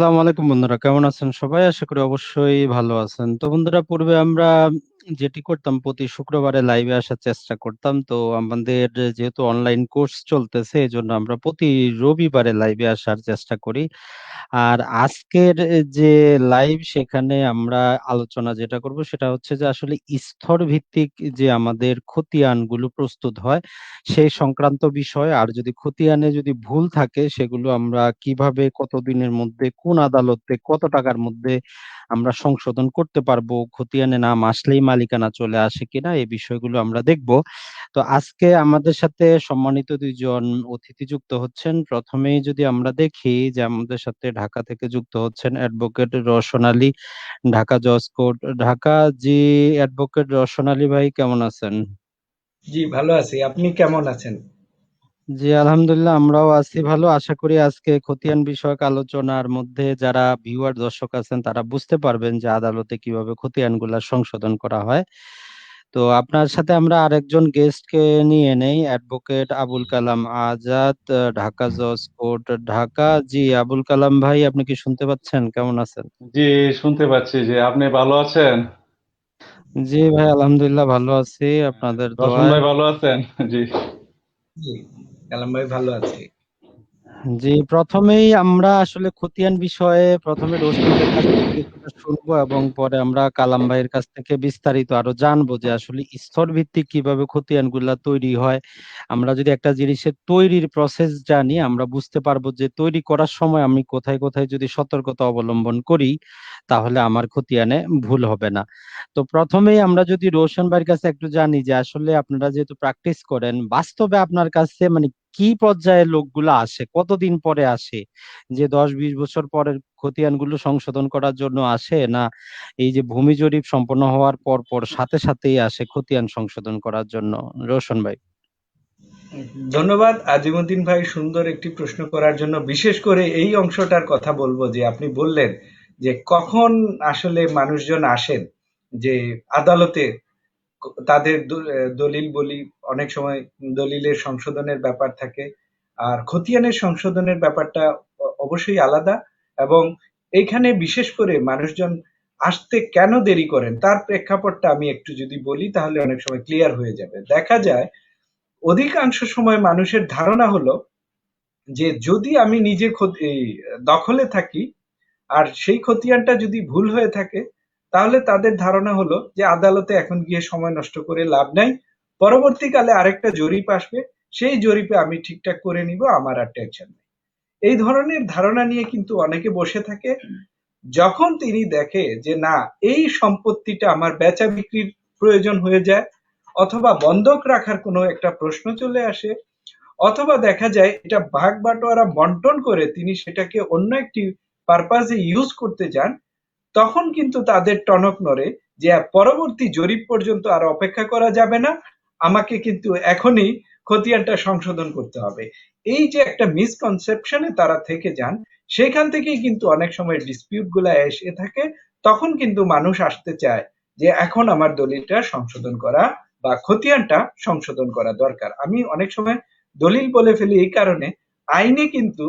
আসসালামু আলাইকুম বন্ধুরা, কেমন আছেন সবাই? আশা করি অবশ্যই ভালো আছেন। তো বন্ধুরা, পূর্বে আমরা যেটি করতাম, প্রতি শুক্রবারে লাইভে আসার চেষ্টা করতাম। তো আমাদের যেহেতু অনলাইন কোর্স চলতেছে, এজন্য আমরা প্রতি রবিবারে লাইভে আসার চেষ্টা করি। আর আজকের যে লাইভ, সেখানে আমরা আলোচনা যেটা করব সেটা হচ্ছে যে আসলে স্তর ভিত্তিক যে আমাদের খতিয়ানগুলো প্রস্তুত হয় সেই সংক্রান্ত বিষয়। আর যদি খতিয়ানে যদি ভুল থাকে, সেগুলো আমরা কিভাবে, কতদিনের মধ্যে, কোন আদালতে, কত টাকার মধ্যে আমরা সংশোধন করতে পারবো, খতিয়ানে নাম আসলেই মালিকানা চলে আসে কিনা, এই বিষয়গুলো আমরা দেখব। তো আজকে আমাদের সাথে সম্মানিত দুইজন অতিথি যুক্ত হচ্ছেন। প্রথমেই যদি আমরা দেখি যে আমাদের সাথে ঢাকা থেকে যুক্ত হচ্ছেন অ্যাডভোকেট রওশন আলী, ঢাকা জজ কোর্ট, ঢাকা। জি, অ্যাডভোকেট রওশন আলী ভাই, কেমন আছেন? জি, ভালো আছি। আপনি কেমন আছেন? জি, আলহামদুলিল্লাহ, আমরাও আছি ভালো। আশা করি আজকে খতিয়ান বিষয়ক আলোচনার মধ্যে যারা ভিউয়ার দর্শক আছেন তারা বুঝতে পারবেন যে আদালতে কিভাবে খতিয়ানগুলা সংশোধন করা হয়। তো আপনার সাথে আমরা আরেকজন গেস্টকে নিয়ে নেই, অ্যাডভোকেট আবুল কালাম আজাদ, ঢাকা জজ কোর্ট, ঢাকা। জি, আবুল কালাম ভাই, আপনি কি শুনতে পাচ্ছেন? কেমন আছেন? জি, শুনতে পাচ্ছি যে আপনি ভালো আছেন। জি ভাই, আলহামদুলিল্লাহ ভালো আছি আপনাদের রশন দোয়ায়। ভাই ভালো আছেন। জি। জি, কালাম ভাই ভালো আছি। জি, প্রথমেই আমরা আসলে খতিয়ান বিষয়ে প্রথমে রোশন ভাইয়ের কাছ থেকে কিছুটা শুনবো, এবং পরে আমরা কালাম ভাইয়ের কাছ থেকে বিস্তারিত আরো জানবো যে আসলে স্তর ভিত্তিক কিভাবে খতিয়ান গুলা তৈরি হয়। আমরা যদি একটা জিনিসের তৈরির প্রসেস জানি, আমরা বুঝতে পারবো যে তৈরি করার সময় আমি কোথায় কোথায় যদি সতর্কতা অবলম্বন করি, তাহলে আমার খতিয়ানে ভুল হবে না। তো প্রথমেই আমরা যদি রোশন ভাইয়ের কাছে একটু জানি যে আসলে আপনারা যেহেতু প্র্যাকটিস করেন, বাস্তবে আপনার কাছে মানে কি পর্যায়ে লোকগুলো আসে, কতদিন পরে আসে, যে 10-20 বছর পরের খতিয়ানগুলো সংশোধন করার জন্য আসে, না এই যে ভূমি জরিপ সম্পন্ন হওয়ার পর পর সাথে সাথেই আসে খতিয়ান সংশোধন করার জন্য? রোশন ভাই। ধন্যবাদ আজিমুদ্দিন ভাই, সুন্দর একটি প্রশ্ন করার জন্য। বিশেষ করে এই অংশটার কথা বলবো যে আপনি বললেন যে কখন আসলে মানুষজন আসেন যে আদালতে তাদের দলিল বলি, অনেক সময় দলিলের সংশোধনের ব্যাপার থাকে, আর খতিয়ানের সংশোধনের ব্যাপারটা অবশ্যই আলাদা। এবং এইখানে বিশেষ করে মানুষজন আসতে কেন দেরি করেন তার প্রেক্ষাপটটা আমি একটু যদি বলি তাহলে অনেক সময় ক্লিয়ার হয়ে যাবে। দেখা যায় অধিকাংশ সময় মানুষের ধারণা হলো যে যদি আমি নিজে এই দখলে থাকি আর সেই খতিয়ানটা যদি ভুল হয়ে থাকে, তাহলে তাদের ধারণা হলো যে আদালতে এখন গিয়ে সময় নষ্ট করে লাভ নাই, পরবর্তীকালে আরেকটা জরিপ আসবে, সেই জরিপে আমি ঠিকঠাক করে নিব, আমার আর টেনশন নেই। এই ধরনের ধারণা নিয়ে কিন্তু অনেকে বসে থাকে। যখন তিনি দেখে যে না, এই সম্পত্তিটা আমার বেচা বিক্রির প্রয়োজন হয়ে যায়, অথবা বন্ধক রাখার কোনো একটা প্রশ্ন চলে আসে, অথবা দেখা যায় এটা ভাগ বাটোয়ারা বন্টন করে তিনি সেটাকে অন্য একটি পারপাজে ইউজ করতে যান, তখন কিন্তু তাদের টনক নড়ে যে পরবর্তী জরিপ পর্যন্ত আর অপেক্ষা করা যাবে না, আমাকে কিন্তু এখনই খতিয়ানটা সংশোধন করতে হবে। এই যে একটা মিসকনসেপশনে তারা থেকে যান, সেখান থেকেই কিন্তু অনেক সময় ডিসপিউট গুলা এসে থাকে। তখন কিন্তু মানুষ আসতে চায় যে এখন আমার দলিলটা সংশোধন করা বা খতিয়ানটা সংশোধন করা দরকার। আমি অনেক সময় দলিল বলে ফেলি এই কারণে, আইনে কিন্তু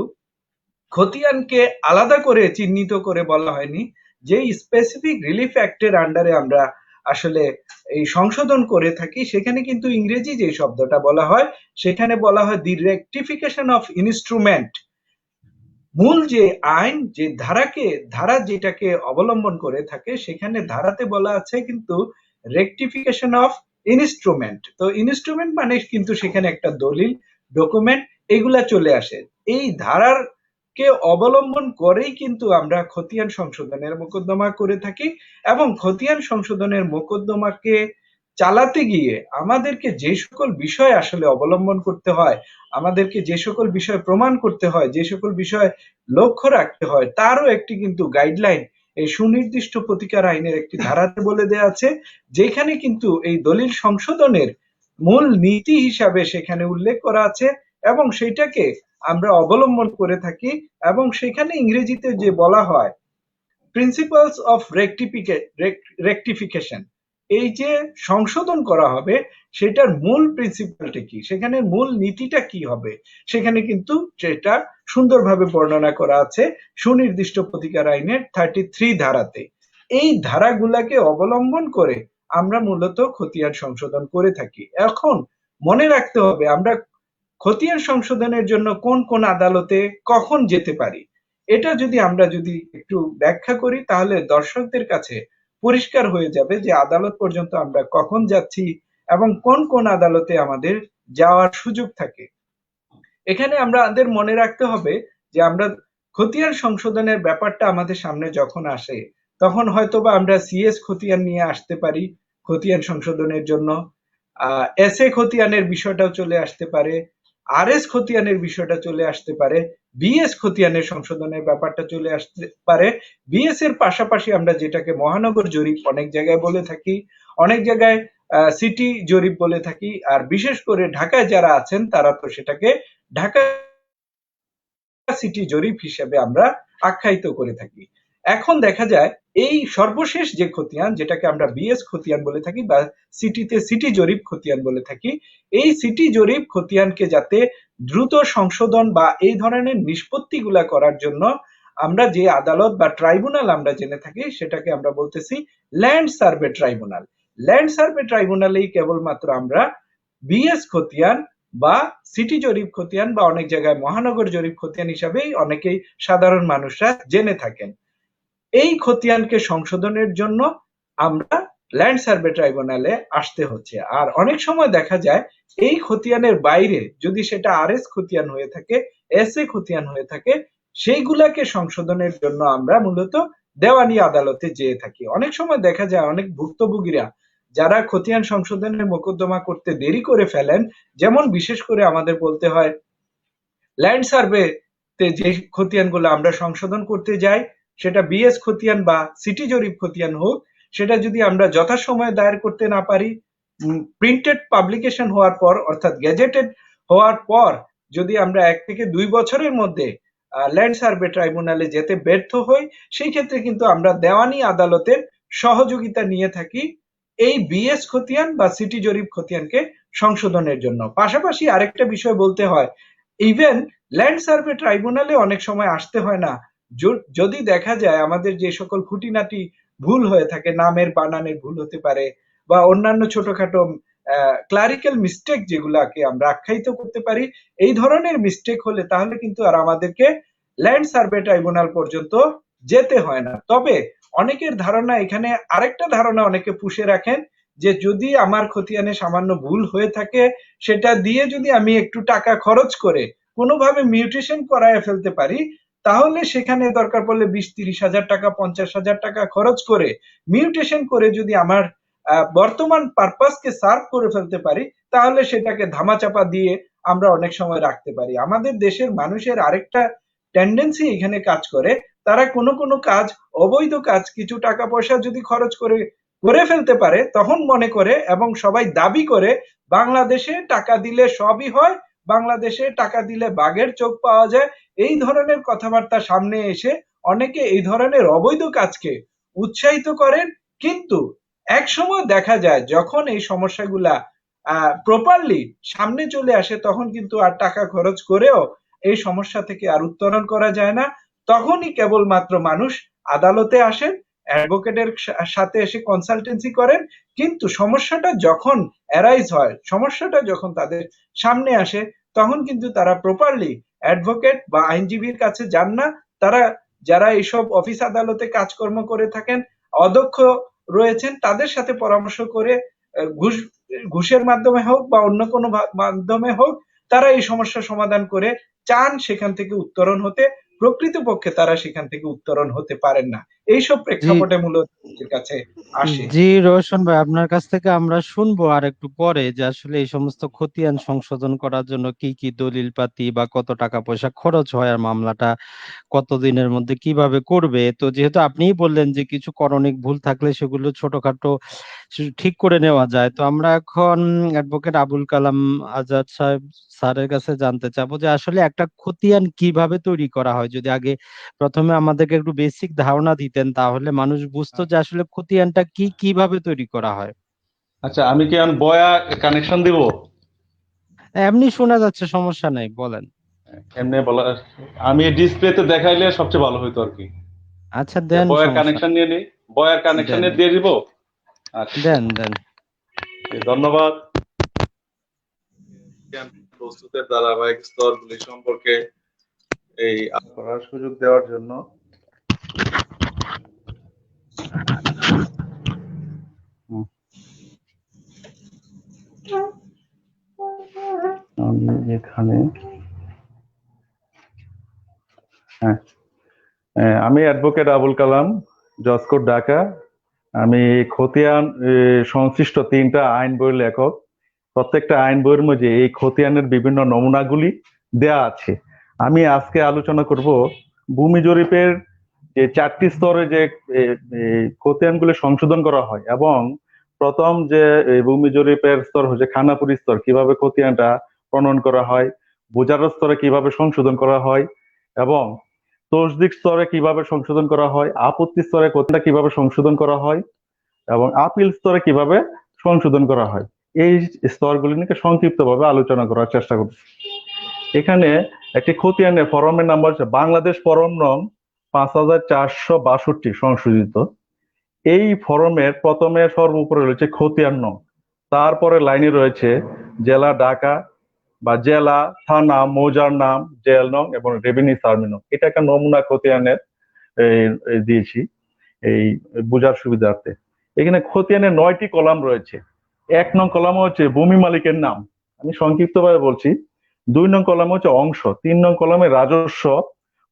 খতিয়ানকে আলাদা করে চিহ্নিত করে বলা হয়নি। যে স্পেসিফিক রিলিফ অ্যাক্টের আন্ডারে আমরা আসলে এই সংশোধন করে থাকি, সেখানে কিন্তু ইংরেজি যে শব্দটা বলা হয়, সেখানে বলা হয় দি রেকটিফিকেশন অফ ইনস্ট্রুমেন্ট। মূল যে আইন, যে ধারা যেটাকে অবলম্বন করে থাকে, সেখানে ধারাতে বলা আছে কিন্তু রেকটিফিকেশন অফ ইনস্ট্রুমেন্ট। তো ইনস্ট্রুমেন্ট মানে কিন্তু সেখানে একটা দলিল, ডকুমেন্ট, এগুলা চলে আসে। এই ধারার কে অবলম্বন করেই কিন্তু আমরা খতিয়ান সংশোধনের মোকদ্দমা করে থাকি। এবং খতিয়ান সংশোধনের মোকদ্দমাকে চালাতে গিয়ে আমাদেরকে যে সকল বিষয় আসলে অবলম্বন করতে হয়, আমাদেরকে যে সকল বিষয় প্রমাণ করতে হয়, যে সকল বিষয় লক্ষ্য রাখতে হয়, তারও একটি কিন্তু গাইডলাইন এই সুনির্দিষ্ট প্রতিকার আইনের একটি ধারাতে বলে দেওয়া আছে, যেখানে কিন্তু এই দলিল সংশোধনের মূল নীতি হিসাবে সেখানে উল্লেখ করা আছে। এবং সেটাকে আমরা অবলম্বন করে থাকি। এবং সেখানে ইংরেজিতে যে বলা হয় প্রিন্সিপালস অফ রেকটিফিকেশন, এই যে সংশোধন করা হবে সেটার মূল প্রিন্সিপালটা কি, সেখানে মূল নীতিটা কি হবে, সেখানে কিন্তু সেটা সুন্দরভাবে বর্ণনা করা আছে সুনির্দিষ্ট প্রতিকার আইনের 33 ধারাতে। এই ধারাগুলাকে অবলম্বন করে আমরা মূলত খতিয়ান সংশোধন করে থাকি। এখন মনে রাখতে হবে আমরা খতিয়ান সংশোধনের জন্য কোন কোন আদালতে কখন যেতে পারি। এটা যদি আমরা একটু ব্যাখ্যা করি তাহলে দর্শকদের কাছে পরিষ্কার হয়ে যাবে যে আদালত পর্যন্ত আমরা কখন যাচ্ছি এবং কোন কোন আদালতে আমাদের যাওয়ার সুযোগ থাকে। এখানে আমাদের মনে রাখতে হবে যে আমরা খতিয়ান সংশোধনের ব্যাপারটা আমাদের সামনে যখন আসে তখন হয়তোবা আমরা সিএস খতিয়ান নিয়ে আসতে পারি খতিয়ান সংশোধনের জন্য, এসএ খতিয়ানের বিষয়টাও চলে আসতে পারে, আরএস খতিয়ানের বিষয়টা চলে আসতে পারে, বিএস খতিয়ানের সংশোধনের ব্যাপারটা চলে আসতে পারে। বিএস এর পাশাপাশি আমরা যেটাকে মহানগর জরিপ অনেক জায়গায় বলে থাকি, অনেক জায়গায় সিটি জরিপ বলে থাকি, আর বিশেষ করে ঢাকায় যারা আছেন তারা তো সেটাকে ঢাকা সিটি জরিপ হিসেবে আমরা আখ্যায়িত করে থাকি। এখন দেখা যায় এই সর্বশেষ যে খতিয়ান যেটাকে আমরা বিএস খতিয়ান বলে থাকি বা সিটিতে সিটি জরিপ খতিয়ান বলে থাকি, এই সিটি জরিপ খতিয়ানকে যাতে দ্রুত সংশোধন বা এই ধরনের নিষ্পত্তিগুলা করার জন্য আমরা যে আদালত বা ট্রাইব্যুনাল আমরা জেনে থাকি সেটাকে আমরা বলতেছি land survey tribunal. Land survey ট্রাইব্যুনালেই কেবলমাত্র আমরা বিএস খতিয়ান বা সিটি জরিপ খতিয়ান বা অনেক জায়গায় মহানগর জরিপ খতিয়ান হিসাবেই অনেকেই সাধারণ মানুষরা জেনে থাকেন। এই খতিয়ানকে সংশোধনের জন্য আমরা ল্যান্ড সার্ভে ট্রাইব্যুনালে আসতে হচ্ছে। আর অনেক সময় দেখা যায় এই খতিয়ানের বাইরে যদি সেটা আরএস খতিয়ান হয়ে থাকে, এসএ খতিয়ান হয়ে থাকে, সেইগুলাকে সংশোধনের জন্য আমরা মূলত দেওয়ানি আদালতে যেয়ে থাকি। অনেক সময় দেখা যায় অনেক ভুক্তভোগীরা যারা খতিয়ান সংশোধনের মোকদ্দমা করতে দেরি করে ফেলেন, যেমন বিশেষ করে আমাদের বলতে হয় ল্যান্ড সার্ভেতে যে খতিয়ানগুলো আমরা সংশোধন করতে যাই সেটা বিএস খতিয়ান বা সিটি জরিপ খতিয়ান হোক, সেটা যদি আমরা যথাসময়ে দায়ের করতে না পারি, প্রিন্টেড পাবলিকেশন হওয়ার পর অর্থাৎ গেজেটেড হওয়ার পর যদি আমরা 1 থেকে 2 বছরের মধ্যে ল্যান্ড সার্ভে ট্রাইব্যুনালে যেতে ব্যর্থ হই, সেই ক্ষেত্রে কিন্তু আমরা দেওয়ানি আদালতের সহযোগিতা নিয়ে থাকি এই বিএস খতিয়ান বা সিটি জরিপ খতিয়ানকে সংশোধনের জন্য। পাশাপাশি আরেকটা বিষয় বলতে হয়, ইভেন ল্যান্ড সার্ভে ট্রাইব্যুনালে অনেক সময় আসতে হয় না যদি দেখা যায় আমাদের যে সকল খুঁটিনাটি ভুল হয়ে থাকে, নামের বানানের ভুল হতে পারে বা অন্যান্য ছোটখাটো ক্লারিক্যাল মিস্টেক যেগুলাকে আমরা আখ্যায়িত করতে পারি, এই ধরনের মিস্টেক হলে তাহলে কিন্তু আর আমাদেরকে ল্যান্ড সার্ভে ট্রাইব্যুনাল পর্যন্ত যেতে হয় না। তবে অনেকের ধারণা, এখানে আরেকটা ধারণা অনেকে পুষে রাখেন যে যদি আমার খতিয়ানে সামান্য ভুল হয়ে থাকে সেটা দিয়ে যদি আমি একটু টাকা খরচ করে কোনোভাবে মিউটেশন করায় ফেলতে পারি, তাহলে সেখানে দরকার পড়লে 20-30 হাজার টাকা 50 হাজার টাকা খরচ করে মিউটেশন করে যদি আমার বর্তমান পারপাসকে সার্ভ করে ফেলতে পারি, তাহলে সেটাকে ধামাচাপা দিয়ে আমরা অনেক সময় রাখতে পারি। আমাদের দেশের মানুষের আরেকটা টেন্ডেন্সি এখানে কাজ করে, তারা কোনো কোনো কাজ, অবৈধ কাজ কিছু টাকা পয়সা যদি খরচ করে করে ফেলতে পারে তখন মনে করে এবং সবাই দাবি করে বাংলাদেশে টাকা দিলে সবই হয়, বাংলাদেশে টাকা দিলে বাঘের চোখ পাওয়া যায়। এই ধরনের কথাবার্তা সামনে এসে অনেকে এই ধরনের অবৈধ কাজকে উৎসাহিত করেন, কিন্তু এক সময় দেখা যায় যখন এই সমস্যাগুলা প্রপারলি সামনে চলে আসে তখন কিন্তু আর টাকা খরচ করেও এই সমস্যা থেকে আর উত্তরণ করা যায় না। তখনই কেবলমাত্র মানুষ আদালতে আসেন, অ্যাডভোকেটের সাথে এসে কনসালটেন্সি করেন, কিন্তু সমস্যাটা যখন অ্যারাইজ হয়, সমস্যাটা যখন তাদের সামনে আসে তখন কিন্তু তারা প্রপারলি অ্যাডভোকেট বা আইনজীবীর কাছে যান না। তারা যারা এইসব অফিস আদালতে কাজকর্ম করে থাকেন, অদক্ষ রয়েছেন, তাদের সাথে পরামর্শ করে ঘুষ ঘুষের মাধ্যমে হোক বা অন্য কোনো মাধ্যমে হোক তারা এই সমস্যা সমাধান করে চান সেখান থেকে উত্তরণ হতে, প্রকৃতপক্ষে তারা সেখান থেকে উত্তরণ হতে পারেন না। এইসব জি প্রেক্ষাপটে মূলত কাছে আসে। জি রোশন ভাই, আপনার কাছ থেকে আমরা শুনবো আর একটু পরে যে আসলে এই সমস্ত খতিয়ান সংশোধন করার জন্য কি কি দলিল পাতি বা কত টাকা পয়সা খরচ হয় আর মামলাটা কতদিনের মধ্যে কিভাবে করবে। তো যেহেতু আপনিই বললেন যে কিছু করণিক ভুল থাকলে সেগুলো ছোটখাটো ঠিক করে নেওয়া যায়, তো আমরা এখন অ্যাডভোকেট আবুল কালাম আজাদ সাহেব স্যারের কাছে জানতে চাবো যে আসলে একটা খতিয়ান কিভাবে তৈরি করা হয়। যদি আগে প্রথমে আমাদেরকে একটু বেসিক ধারণা দিতেন তাহলে মানুষ বুঝতো যে আসলে খতিয়ানটা কি, কিভাবে তৈরি করা হয়। আচ্ছা, আমি কি এখন বয়া কানেকশন দিব? এমনি শোনা যাচ্ছে, সমস্যা নাই, বলেন। এমনি বলা, আমি ডিসপ্লেতে দেখাইলে সবচেয়ে ভালো হইতো আর কি। আচ্ছা, দেন, বয়ার সমস্যা কানেকশন নিয়ে নিই, বয়ার নাই। কানেকশন দেন, নিয়ে দিয়ে দিব। আচ্ছা, দেন, দেন। ধন্যবাদ। প্রস্তুতের ধারাবাহিক স্তরগুলি সম্পর্কে এই করার সুযোগ দেওয়ার জন্য হুম, আমি এখানে হ্যাঁ, আমি অ্যাডভোকেট আবুল কালাম, জজকোর্ট, ঢাকা। আমি খতিয়ান সংশ্লিষ্ট 3টা আইন বইয়ের লেখক। প্রত্যেকটা আইন বইয়ের মধ্যে এই খতিয়ানের বিভিন্ন নমুনাগুলি দেয়া আছে। আমি আজকে আলোচনা করব ভূমি জরিপের যে 4টি স্তরে যে খতিয়ানগুলি সংশোধন করা হয়, এবং প্রথম যে ভূমি জরিপের স্তর হচ্ছে খানাপুরি স্তর, কিভাবে খতিয়ানটা প্রণয়ন করা হয়, বোঝার স্তরে কিভাবে সংশোধন করা হয়, এবং তসদিক স্তরে কিভাবে সংশোধন করা হয়, আপত্তি স্তরে খতিয়ানটা কিভাবে সংশোধন করা হয়, এবং আপিল স্তরে কিভাবে সংশোধন করা হয়। এই স্তরগুলি নিয়ে সংক্ষিপ্তভাবে আলোচনা করার চেষ্টা করছি। এখানে একটি খতিয়ানের ফরমের নাম্বার হচ্ছে বাংলাদেশ ফরম নং 5462 সংশোধিত। এই ফরমের প্রথমে সর্বোপরে রয়েছে খতিয়ান নং, তারপরে লাইনে রয়েছে জেলা ঢাকা বা জেলা, থানা, মৌজার নাম, জেল নং এবং রেভিনিউ সার্ভে নং। এটা একটা নমুনা খতিয়ানের দিয়েছি এই বোঝার সুবিধার্থে। এখানে খতিয়ানের 9টি কলাম রয়েছে। 1 নং কলাম হচ্ছে ভূমি মালিকের নাম, আমি সংক্ষিপ্তভাবে বলছি। 2 নং কলাম হচ্ছে অংশ। 3 নং কলামে রাজস্ব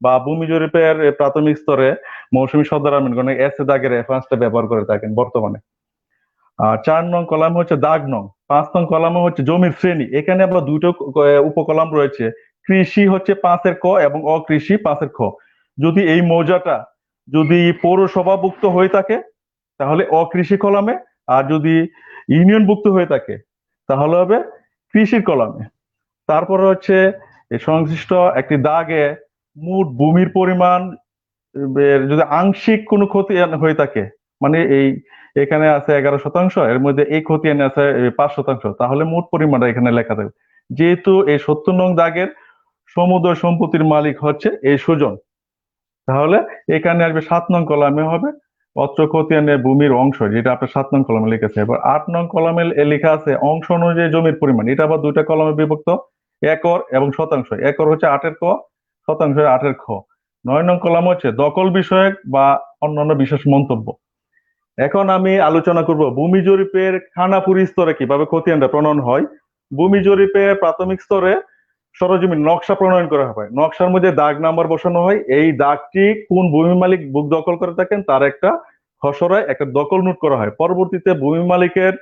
বা ভূমি জরিপের প্রাথমিক স্তরে মৌসুমী সর্দার আমিনগণ এস এ দাগের রেফারেন্সটা ব্যবহার করে থাকেন বর্তমানে। আর 4 নং কলাম হচ্ছে দাগ নং। 5 নং কলামে হচ্ছে জমির শ্রেণী। এখানে আবার দুটো উপকলাম রয়েছে। কৃষি হচ্ছে 5-এর ক এবং অকৃষি 5-এর খ। যদি এই মৌজাটা যদি পৌরসভাভুক্ত হয়ে থাকে তাহলে অকৃষি কলামে, আর যদি ইউনিয়নভুক্ত হয়ে থাকে তাহলে হবে কৃষির কলামে। তারপরে হচ্ছে এই সংশ্লিষ্ট একটি দাগে মোট ভূমির পরিমাণ যদি আংশিক কোনো ক্ষতি হয়ে থাকে, মানে এই এখানে আছে 11%, এর মধ্যে এই খতিয়ানে আছে 5%, তাহলে মোট পরিমাণটা এখানে লেখা থাকবে। যেহেতু এই 70 নং দাগের সমুদয় সম্পত্তির মালিক হচ্ছে এই সুজন, তাহলে এখানে আসবে 7 নং কলামে হবে অত্র খতিয়ানের ভূমির অংশ, যেটা আপনার 7 নং কলামে লিখেছে। এবার 8 নং কলামে লেখা আছে অংশ অনুযায়ী জমির পরিমাণ। এটা আবার দুইটা কলামে বিভক্ত, একর এবং শতাংশ। একর হচ্ছে 8-এর ক, শতাংশ 8-এর খ। 9 নং কলাম হচ্ছে দখল বিষয়ক বা অন্যান্য বিশেষ মন্তব্য। এখন আমি আলোচনা করব ভূমি জরিপের খানাপুরি স্তরে কিভাবে খতিয়ানটা প্রণয়ন হয়। ভূমি জরিপের প্রাথমিক স্তরে সরজমিন নকশা প্রণয়ন করা হয়। নকশার মধ্যে দাগ নাম্বার বসানো হয়। এই দাগটি কোন ভূমি মালিক বুক দখল করে থাকেন তার একটা খসড়ায় একটা দখল নোট করা হয়। পরবর্তীতে ভূমি মালিকের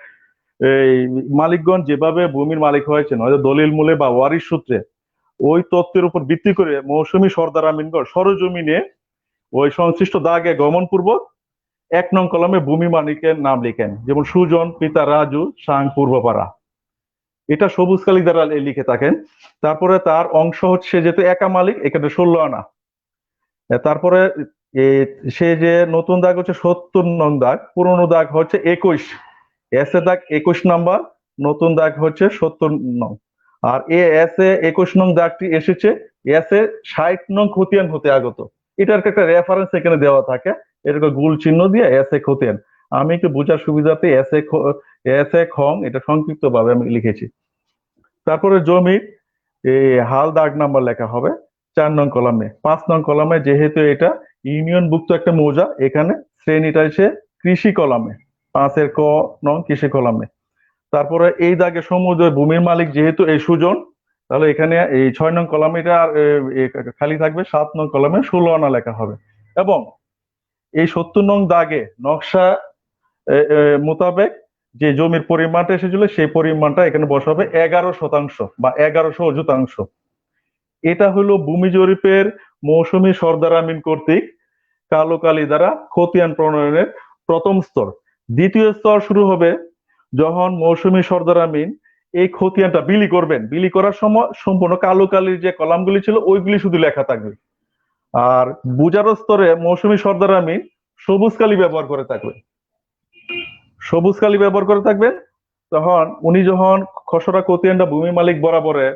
এই মালিকগণ যেভাবে ভূমির মালিক হয়েছেন, হয়তো দলিল মূলে বা ওয়ারিশ সূত্রে, ওই তথ্যের উপর ভিত্তি করে মৌসুমী সর্দার আমিনগণ সরজমিনে ওই সংশ্লিষ্ট দাগে গমনপূর্বক 1 নং কলমে ভূমি মালিকের নাম লিখেন, যেমন সুজন পিতা রাজু সাং পূর্বপাড়া। এটা সবুজ কালি দ্বারা লিখে থাকেন। তারপরে তার অংশ হচ্ছে যেহেতু একা মালিক, এখানে 16 আনা। তারপরে সে যে নতুন দাগ হচ্ছে 70 নং দাগ, পুরনো দাগ হচ্ছে 21, এস এ দাগ 21 নাম্বার, নতুন দাগ হচ্ছে 70 নং। আর এস এ 21 নং দাগটি এসেছে এস এ 60 নং খতিয়ান হতে আগত। এটার একটা রেফারেন্স এখানে দেওয়া থাকে, এরকম গোল চিহ্ন দিয়ে এস এ খতিয়ান। আমি একটু বোঝার সুবিধাতে এস এ খং এটা সংক্ষিপ্ত ভাবে আমি লিখেছি। তারপরে জমি এই হাল দাগ নাম্বার লেখা হবে 4 নং কলামে। 5 নং কলামে যেহেতু এটা ইউনিয়নভুক্ত একটা মৌজা, এখানে শ্রেণীটা এসে কৃষি কলামে, 5-এর ক নং কৃষি কলামে। তারপরে এই দাগে সমুদ্রের ভূমির মালিক যেহেতু এই সুজন, তাহলে এখানে এই 6 নং কলামে এটা খালি থাকবে। 7 নং কলামে 16 আনা লেখা হবে। এবং এই 70 নং দাগে নকশা মোতাবেক যে জমির পরিমাণটা এসেছিল সেই পরিমাণটা এখানে বসাবে 11% বা 1100 এটা হলো ভূমি জরিপের মৌসুমী সর্দার আমিন কর্তৃক কালো কালি দ্বারা খতিয়ান প্রণয়নের প্রথম স্তর। দ্বিতীয় স্তর শুরু হবে যখন মৌসুমী সর্দার আমিন এই খতিয়ানটা বিলি করবেন। বিলি করার সময় সম্পূর্ণ কালো কালির যে কলামগুলি ছিল ওইগুলি শুধু লেখা থাকবে। আর বুজারো স্তরে মৌসুমী সর্দার আমিন সবুজ কালি ব্যবহার করে থাকবে, সবুজ কালি ব্যবহার করে থাকবেন। তখন উনি যখন খসড়া খতিয়ানটা ভূমি মালিক বরাবরে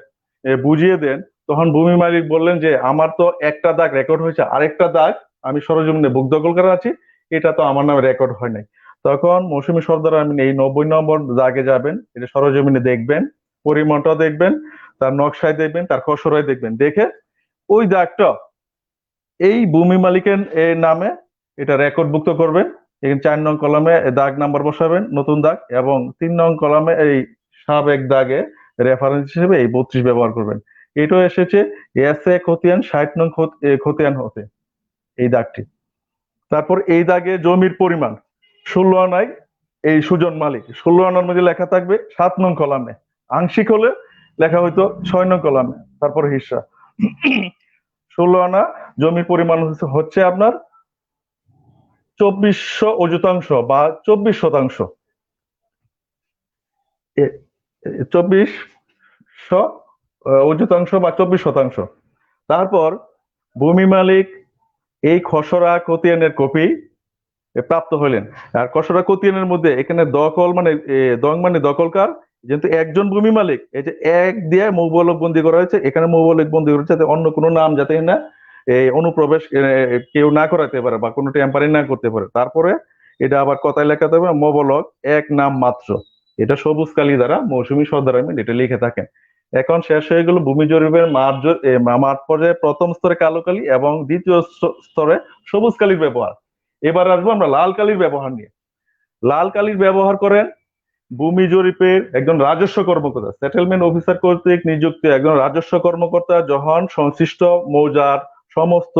বুঝিয়ে দেন, তখন ভূমি মালিক বললেন যে আমার তো একটা দাগ রেকর্ড হয়েছে, আরেকটা দাগ আমি সরজমিনে বুক দখল করে আছি, এটা তো আমার নামে রেকর্ড হয় নাই। তখন মৌসুমী সর্দার আমিন এই 90 নম্বর দাগে যাবেন, এটা সরজমিনে দেখবেন, পরিমাণটা দেখবেন, তার নকশায় দেখবেন, তার খসড়ায় দেখবেন, দেখে ওই দাগটা এই ভূমি মালিকের নামে এটা রেকর্ডভুক্ত করবেন। এখানে 4 নং কলামে দাগ নাম্বার বসাবেন, নতুন দাগ, এবং 3 নং কলামে এই সাবেক দাগে রেফারেন্স হিসেবে এই 32 ব্যবহার করবেন। এটাও এসেছে এস এ খতিয়ান 60 নং খতিয়ান হতে, এই দাগটি। তারপর এই দাগে জমির পরিমাণ 16 আনায় এই সুজন মালিক, 16 আনার মধ্যে লেখা থাকবে 7 নং কলামে, আংশিক হলে লেখা হইতো 6 নং কলামে, তারপর হিস্সা। 16 আনা জমির পরিমাণ হচ্ছে আপনার 2400 অযুতাংশ বা 24%। 2400 অযুতাংশ বা 24%। তারপর ভূমি মালিক এই খসড়া খতিয়ানের কপি প্রাপ্ত হলেন। আর খসড়া খতিয়ানের মধ্যে এখানে দখল মানে দং মানে দখলকার, যেহেতু একজন ভূমি মালিক, এই যে এক দিয়ে মৌবলক বন্দি করা হয়েছে, এখানে মৌবলক বন্দি করা হয়েছে যাতে অন্য কোনো নাম যাতে না এই অনুপ্রবেশ কেউ না করাতে পারে বা কোনো টেম্পারিং না করতে পারে। তারপরে এটা আবার কথায় লেখাতে হবে মৌবলক এক নাম মাত্র, এটা সবুজ কালি দ্বারা মৌসুমী সর্দার আহমেদ এটা লিখে থাকেন। এখন শেষ হয়ে গেল ভূমি জরিপের মাঠ পর্যায়ে প্রথম স্তরে কালো কালি এবং দ্বিতীয় স্তরে সবুজ কালির ব্যবহার। এবার আসবো আমরা লাল কালির ব্যবহার নিয়ে। লাল কালির ব্যবহার করেন ভূমি জরিপের একজন রাজস্ব কর্মকর্তা, সেটেলমেন্ট অফিসার কর্তৃক নিযুক্ত একজন রাজস্ব কর্মকর্তা যখন সংশ্লিষ্ট মৌজার সমস্ত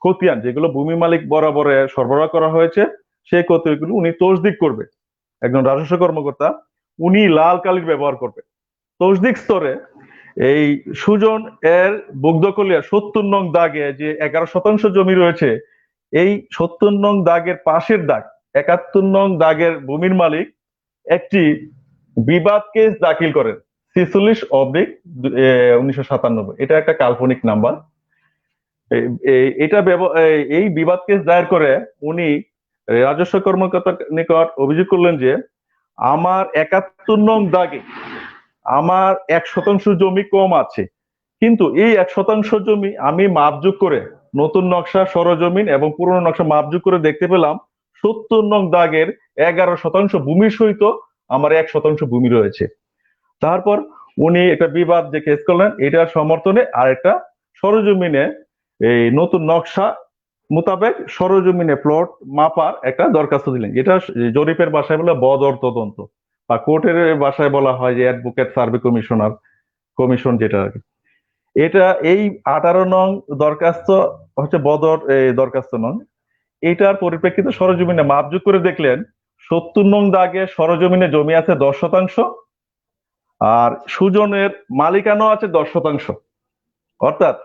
খতিয়ান যেগুলো ভূমি মালিক বরাবরে সরবরাহ করা হয়েছে সেই খতিয়ানগুলো উনি তসদিক করবে, একজন রাজস্ব কর্মকর্তা উনি লাল কালির ব্যবহার করবে। তসদিক স্তরে এই সুজন এর বুকদখলিয়া 70 নং দাগে যে 11% জমি রয়েছে, এই 70 নং দাগের পাশের দাগ 71 নং দাগের ভূমির মালিক একটি বিবাদ কেস দাখিল করেন 46/1997। এটা একটা কাল্পনিক নাম্বার। এটা এই বিবাদ কেস দায়ের করে উনি রাজস্ব কর্মকর্তার নিকট অভিযোগ করলেন যে আমার 71 নং দাগে আমার 1% জমি কম আছে, কিন্তু এই 1% জমি আমি মাপযোগ করে নতুন নকশা সরজমিন এবং পুরনো নকশা মাপযোগ করে দেখতে পেলাম 70 নং দাগের 11% ভূমির সহিত আমার 1% ভূমি রয়েছে। তারপর উনি একটা বিবাদ যে কেস করলেন, এটার সমর্থনে আর একটা সরজমিনে এই নতুন নকশা মোতাবেক সরজমিনে প্লট মাপার একটা দরখাস্ত দিলেন। এটা জরিপের ভাষায় বলে বদর তদন্ত, বা কোর্টের ভাষায় বলা হয় যে অ্যাডভোকেট সার্ভে কমিশন যেটা আর কি। এটা এই 18 নং দরখাস্ত হচ্ছে বদর দরখাস্ত নং। এটার পরিপ্রেক্ষিতে সরজমিনে মাপযোগ করে দেখলেন 70 নং দাগে সরজমিনে জমি আছে 10%, আর সুজনের মালিকানা আছে 10%। অর্থাৎ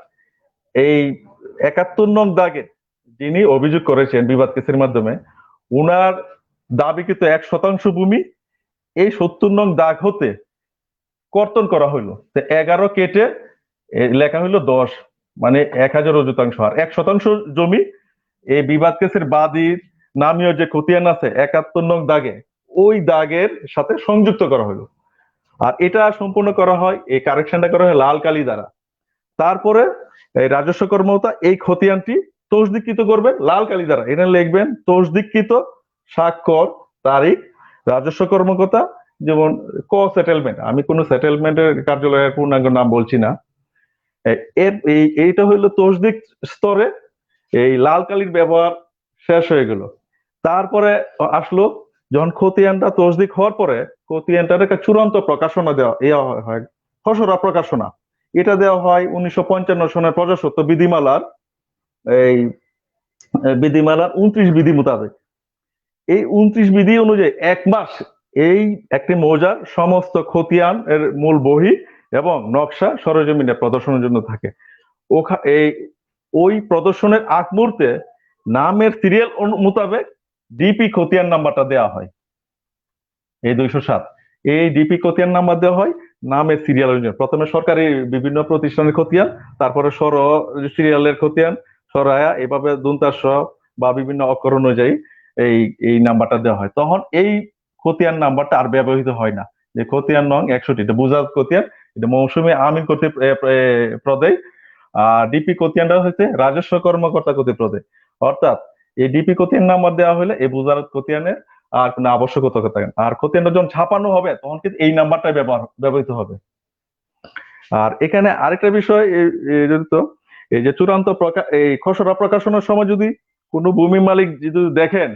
এই 71 নং দাগে যিনি অভিযোগ করেছেন বিবাদ কেসের মাধ্যমে, উনার দাবিকৃত 1% ভূমি এই 70 নং দাগ হতে কর্তন করা হইলো, 11 কেটে লেখা হইলো 10, মানে 1000 অযুতাংশ। আর 1% জমি এই বিবাদ কেসের বাদীর নামীয় যে খতিয়ান আছে 71 নং দাগে, ওই দাগের সাথে সংযুক্ত করা হলো। আর এটা সম্পূর্ণ করা হয়, এই কারেকশনটা করা হয় লাল কালি দ্বারা। তারপরে এই রাজস্ব কর্মকর্তা এই খতিয়ানটি তসদিকৃত করবেন লাল কালি দ্বারা। এটা লিখবেন তসদিকৃত, স্বাক্ষর, তারিখ, রাজস্ব কর্মকর্তা, যেমন সেটেলমেন্ট, আমি কোন সেটেলমেন্টের কার্যালয়ের পূর্ণাঙ্গ নাম বলছি না। এইটা হইলো তসদিক স্তরে এই লাল কালির ব্যবহার শেষ হয়ে গেল। তারপরে আসলো যখন খতিয়ানটা তসদিক হওয়ার পরে খতিয়ানটার একটা চূড়ান্ত প্রকাশনা দেওয়া হয়, খসড়া প্রকাশনা। এটা দেওয়া হয় 1955 সনের প্রজাস্বত্ব বিধিমালার এই বিধিমালার 29 বিধি মোতাবেক। এই 29 বিধি অনুযায়ী 1 মাস এই একটি মৌজার সমস্ত খতিয়ান এর মূল বহি এবং নকশা সরজমিনে প্রদর্শনের জন্য থাকে। এই ওই প্রদর্শনের আগ মুহূর্তে নামের সিরিয়াল মোতাবেক ডিপি খতিয়ান নাম্বারটা দেওয়া হয়, এই 207 এই ডিপি খতিয়ান নাম্বার দেওয়া হয় নামের সিরিয়াল অনুযায়ী। প্রথমে সরকারি বিভিন্ন প্রতিষ্ঠানের খতিয়ান, তারপরে সর সিরিয়ালের খতিয়ান, সরায়া, এভাবে দুন্তাস বা বিভিন্ন অক্ষর অনুযায়ী এই নাম্বারটা দেওয়া হয়। তখন এই খতিয়ান নাম্বারটা আর ব্যবহৃত হয় না, যে খতিয়ান নং 61, এটা বুজাত খতিয়ান, এটা মৌসুমী আমিন কর্তৃক প্রদেয়। আর ডিপি খতিয়ানটা হচ্ছে রাজস্ব কর্মকর্তা কর্তৃক প্রদেয়। অর্থাৎ এই ডিপি খতিয়ান নাম্বার দেওয়া হলে এই বুজারত খতিয়ানের আর কোনো আবশ্যকতা থাকে না। আর খতিয়ানটা যখন ছাপানো হবে তখন কিন্তু এই নাম্বারটাই ব্যবহৃত হবে। আর এখানে আরেকটা বিষয় জড়িত, এই যে চূড়ান্ত এই খসড়া প্রকাশনের সময় যদি কোনো ভূমি মালিক যদি দেখেন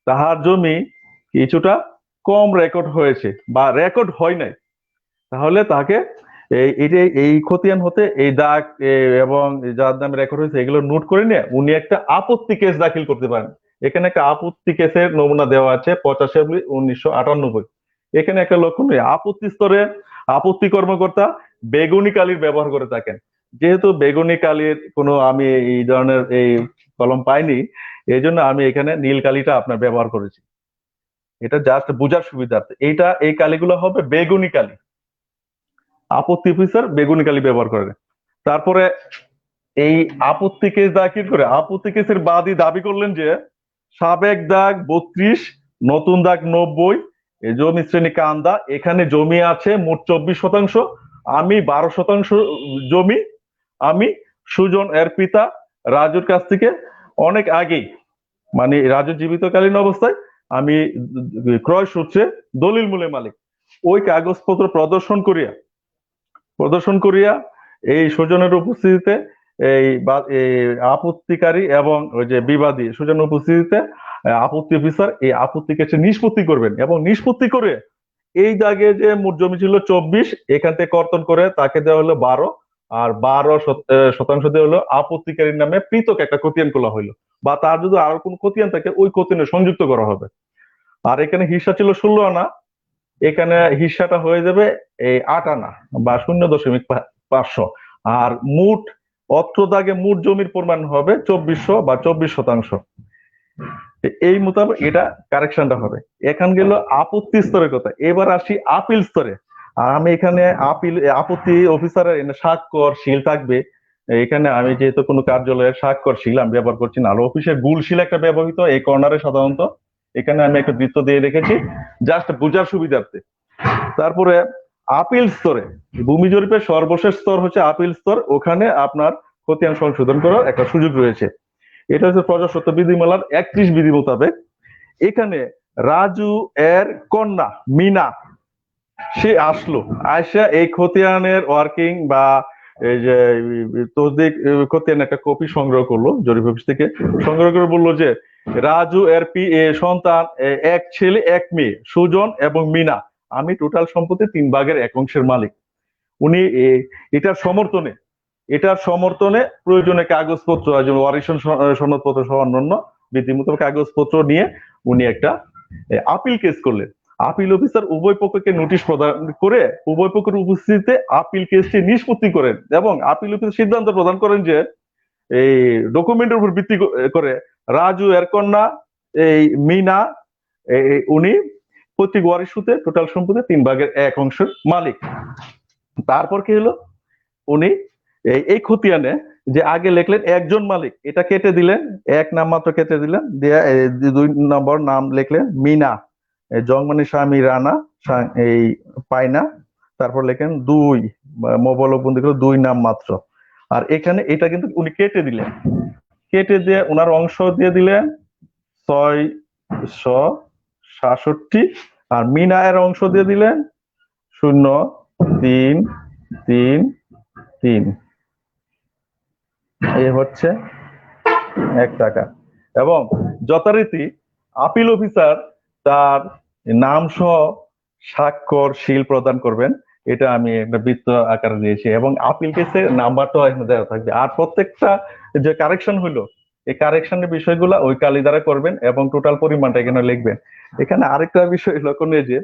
তাহার জমি কিছুটা কম রেকর্ড হয়েছে বা রেকর্ড হয় নাই, তাহলে তাকে এই খতিয়ান হতে এই দাগ এবং যার নামে রেকর্ড হয়েছে এগুলো নোট করে নিয়ে উনি একটা আপত্তি কেস দাখিল করতে পারেন। এখানে একটা আপত্তি কেসের নমুনা দেওয়া আছে 85/1998। এখানে একটা লক্ষণীয়, আপত্তি স্তরে আপত্তি কর্মকর্তা বেগুনি কালির ব্যবহার করে থাকেন। যেহেতু বেগুনি কালির কোনো আমি এই ধরনের এই কলম পাইনি, এই জন্য আমি এখানে নীল কালিটা আপনার ব্যবহার করেছি। এটা জাস্ট বোঝার সুবিধার্থে। এই কালিগুলো হবে বেগুনি কালি, আপত্তি অফিসার বেগুনি কালি ব্যবহার করেন। তারপরে এই আপত্তি কেস দাখিল করে আপত্তি কেসের বাদী দাবি করলেন যে সাবেক দাগ 32, নতুন দাগ 90, জমি শ্রেণী কান্দা, এখানে জমি আছে মোট 24%, আমি 12% জমি আমি সুজন এর পিতা রাজুর কাছ থেকে অনেক আগেই, মানে রাজু জীবিতকালীন অবস্থায় আমি ক্রয় সূত্রে দলিল মূলে মালিক। ওই কাগজপত্র প্রদর্শন করিয়া এই সুজনের উপস্থিতিতে এই আপত্তিকারী এবং ওই যে বিবাদী সুজনের উপস্থিতিতে আপত্তি অফিসার এই আপত্তি কেসে নিষ্পত্তি করবেন, এবং নিষ্পত্তি করে এই দাগে যে মোট জমি ছিল 24, এখান থেকে কর্তন করে তাকে দেওয়া হলো 12, আর 12% দেওয়া হলো আপত্তিকারীর নামে পৃথক একটা খতিয়ান খোলা হইলো, বা তার যদি আরো কোনো খতিয়ান থাকে ওই খতিয়ানে সংযুক্ত করা হবে। আর এখানে হিস্সা ছিল 16 আনা, এখানে হিস্সাটা হয়ে যাবে এই 8 আনা বা 0.500। আর মোট অত্র দাগে মোট জমির পরিমাণ হবে 2400 বা 24%। এই মোতাবেক এটা কারেকশনটা হবে। এখন গেল আপত্তি স্তরের কথা, এবার আসি আপিল স্তরে। আর আমি এখানে আপত্তি অফিসারের স্বাক্ষর শিল থাকবে। এখানে আমি যেহেতু কোনো কার্যালয়ের স্বাক্ষর শিল আমি ব্যবহার করছি না, আর অফিসের গুল শিল একটা ব্যবহৃত এই কর্নারে সাধারণত, এখানে আমি একটা বৃত্ত দিয়ে রেখেছি জাস্ট বোঝার সুবিধার্থে। তারপরে আপিল স্তরে ভূমি জরিপের সর্বশেষ স্তর হচ্ছে আপিল স্তর, ওখানে আপনার খতিয়ান সংশোধন করার একটা সুযোগ রয়েছে। এটা হচ্ছে প্রজাস্বত্ব বিধিমালার 31 বিধি মোতাবেক। এখানে রাজু এর কন্যা মিনা সে আসলো, আয়সা এই খতিয়ানের ওয়ার্কিং বা এই যে তসদিক খতিয়ান একটা কপি সংগ্রহ করলো, জরিপ অফিস থেকে সংগ্রহ করে বললো যে রাজু এর সন্তান 1 ছেলে 1 মেয়ে সুজন এবং মিনা, আমি টোটাল সম্পত্তি 3/1 মালিক। উনি এটার সমর্থনে প্রয়োজনীয় কাগজপত্র ওয়ারিশন সনদপত্র সহ অন্যান্য বিধিমূলক কাগজপত্র নিয়ে উনি একটা আপিল কেস করলেন। আপিল অফিসার উভয় পক্ষকে নোটিশ প্রদান করে উভয় পক্ষের উপস্থিতিতে আপিল কেসটি নিষ্পত্তি করেন, এবং আপিল অফিসার সিদ্ধান্ত প্রদান করেন যে এই ডকুমেন্টের উপর ভিত্তি করে রাজু এর কন্যা এই মিনা উনি প্রত্যেক ওয়ারিশ সূত্রে টোটাল সম্পত্তি 3/1 মালিক। তারপর কি হলো, উনি এই খতিয়ানে যে আগে লিখলেন একজন মালিক, এটা কেটে দিলেন, 1 নাম মাত্র কেটে দিলেন, দিয়ে 2 নম্বর নাম লিখলেন মিনা, জংমানি স্বামী রানা এই পায়না, তারপর লেখেন 2 মোবালক বন্দি করে 2 নাম মাত্র। আর এখানে এটা কিন্তু উনি কেটে দিলেন, কেটে দিয়ে ওনার অংশ দিয়ে দিলেন 667, আর মিনা এর অংশ দিয়ে দিলেন 0.333, এই হচ্ছে 1 টাকা। এবং যথারীতি আপিল অফিসার তার নাম সহ স্বাক্ষর শিল প্রদান করবেন, এটা আমি একটা বৃত্ত আকারে দিয়েছি, এবং আপিল কেসের নাম্বারটাও এখানে দেওয়া থাকবে। আর প্রত্যেকটা যে কারেকশন হলো এই কারেকশনের বিষয়গুলো ওই কালি দ্বারা করবেন এবং টোটাল পরিমাণটা এখানে লিখবেন। এখানে আরেকটা বিষয় লক্ষণীয় যে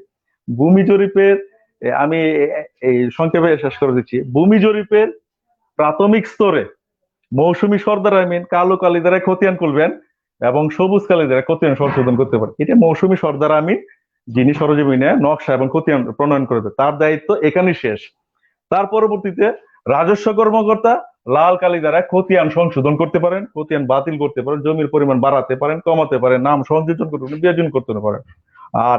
ভূমি জরিপের আমি এই সংক্ষেপে শেষ করে দিচ্ছি, ভূমি জরিপের প্রাথমিক স্তরে মৌসুমী সর্দার আমিন কালো কালি দ্বারা খতিয়ান করবেন এবং সবুজ কালি দ্বারা খতিয়ান সংশোধন করতে পারেন। এটা মৌসুমী সর্দার আমিন যিনি সরজমিনে নকশা এবং খতিয়ান প্রণয়ন করবে, তার দায়িত্ব এখানেই শেষ। তার পরবর্তীতে রাজস্ব কর্মকর্তা লাল কালি দ্বারা খতিয়ান সংশোধন করতে পারেন, খতিয়ান বাতিল করতে পারেন, জমির পরিমাণ বাড়াতে পারেন, কমাতে পারেন, নাম সংযোজন করতে পারেন, বিয়োজন করতে পারেন। আর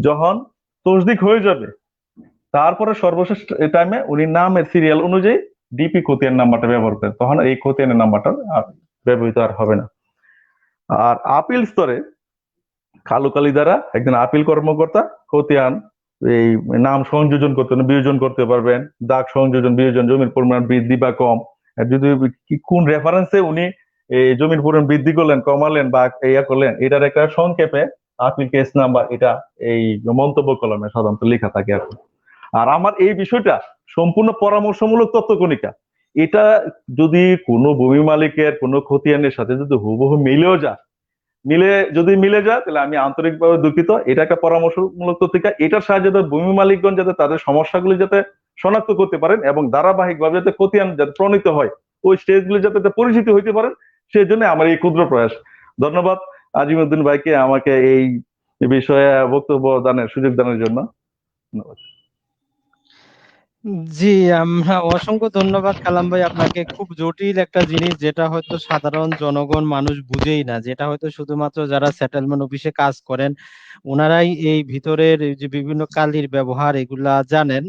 যখন তসদিক হয়ে যাবে তারপরে সর্বশেষ টাইমে উনি নামের সিরিয়াল অনুযায়ী ডিপি খতিয়ান নাম্বারটা ব্যবহার করেন, তখন এই খতিয়ানের নাম্বারটা আর ব্যবহৃত আর হবে না। আর আপিল স্তরে কালুকালি দ্বারা একজন আপিল কর্মকর্তা খতিয়ান এই নাম সংযোজন করতে বিয়োজন করতে পারবেন, দাগ সংযোজন বিয়োজন, জমির পরিমাণ বৃদ্ধি বা কম, আর যদি কোন রেফারেন্সে উনি এই জমির পরিমাণ বৃদ্ধি করলেন, কমালেন বা ইয়া করলেন, এটার একটা সংক্ষেপে আপিল কেস নাম্বার এটা এই মন্তব্য কলমে সাধারণত লেখা থাকে আর কি। আর আমার এই বিষয়টা সম্পূর্ণ পরামর্শমূলক তথ্যকণিকা। এটা যদি কোনো ভূমি মালিকের কোনো খতিয়ানের সাথে যদি হুবহু মিলে যায় তাহলে আমি আন্তরিকভাবে দুঃখিত। এটা একটা পরামর্শমূলক তথ্যিকা, এটার সাহায্যে ভূমি মালিকগণ যাতে তাদের সমস্যাগুলি যাতে শনাক্ত করতে পারেন এবং ধারাবাহিকভাবে যাতে খতিয়ান যাতে প্রণীত হয়, ওই স্টেজগুলি যাতে পরিচিত হইতে পারেন, সেই জন্য আমার এই ক্ষুদ্র প্রয়াস। ধন্যবাদ আজিমউদ্দিন ভাইকে আমাকে এই বিষয়ে বক্তব্য দানের সুযোগ দানের জন্য। ধন্যবাদ। জি, আমরা অসংখ্য ধন্যবাদ কালাম ভাই আপনাকে। খুব জটিল একটা জিনিস যেটা হয়তো সাধারণ জনগণ মানুষ বুঝেই না, যেটা হয়তো শুধুমাত্র যারা সেটেলমেন্ট অফিসে কাজ করেন ওনারাই এই ভিতরের এই যে বিভিন্ন কালির ব্যবহার এগুলা জানেন।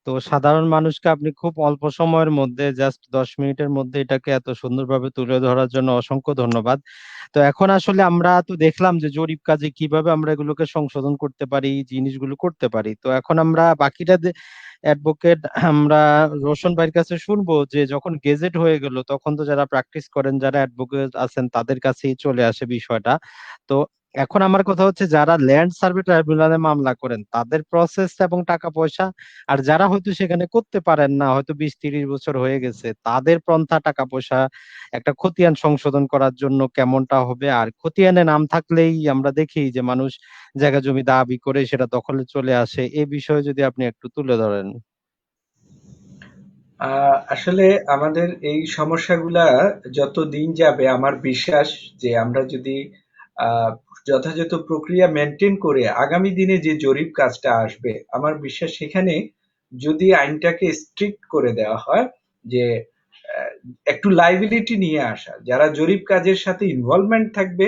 তো সাধারণ মানুষকে আপনি খুব অল্প সময়ের মধ্যে, জাস্ট 10 মিনিটের মধ্যে এটাকে এত সুন্দরভাবে তুলে ধরার জন্য অসংখ্য ধন্যবাদ। তো এখন আসলে আমরা তো দেখলাম যে জরিপ কাজে কিভাবে আমরা এগুলোকে সংশোধন করতে পারি, জিনিসগুলো করতে পারি। তো এখন আমরা বাকিটা অ্যাডভোকেট আমরা রোশন ভাইয়ের কাছে শুনবো যে যখন গেজেট হয়ে গেল তখন তো যারা প্র্যাকটিস করেন, যারা অ্যাডভোকেট আছেন তাদের কাছেই চলে আসে বিষয়টা। তো এখন আমার কথা হচ্ছে যারা ল্যান্ড সার্ভে ট্রাইব্যুনালে মামলা করেন তাদের প্রসেস এবং টাকা পয়সা, আর যারা হয়তো সেখানে করতে পারেন না, হয়তো 20-30 বছর হয়ে গেছে, তাদের পন্থা টাকা পয়সা একটা খতিয়ান সংশোধন করার জন্য কেমনটা হবে। আর খতিয়ানে নাম থাকলেই আমরা দেখি যে মানুষ জায়গা জমি দাবি করে সেটা দখলে চলে আসে, এই বিষয়ে যদি আপনি একটু তুলে ধরেন। আসলে আমাদের এই সমস্যাগুলা যত দিন যাবে আমার বিশ্বাস যে আমরা যদি আহ, যথাযথ প্রক্রিয়া মেনটেন করে আগামী দিনে যে জরিপ কাজটা আসবে আমার বিশ্বাস সেখানে যদি আইনটাকে স্ট্রিক্ট করে দেওয়া হয় যে আহ, একটু লাইবিলিটি নিয়ে আসা, যারা জরিপ কাজের সাথে ইনভলভমেন্ট থাকবে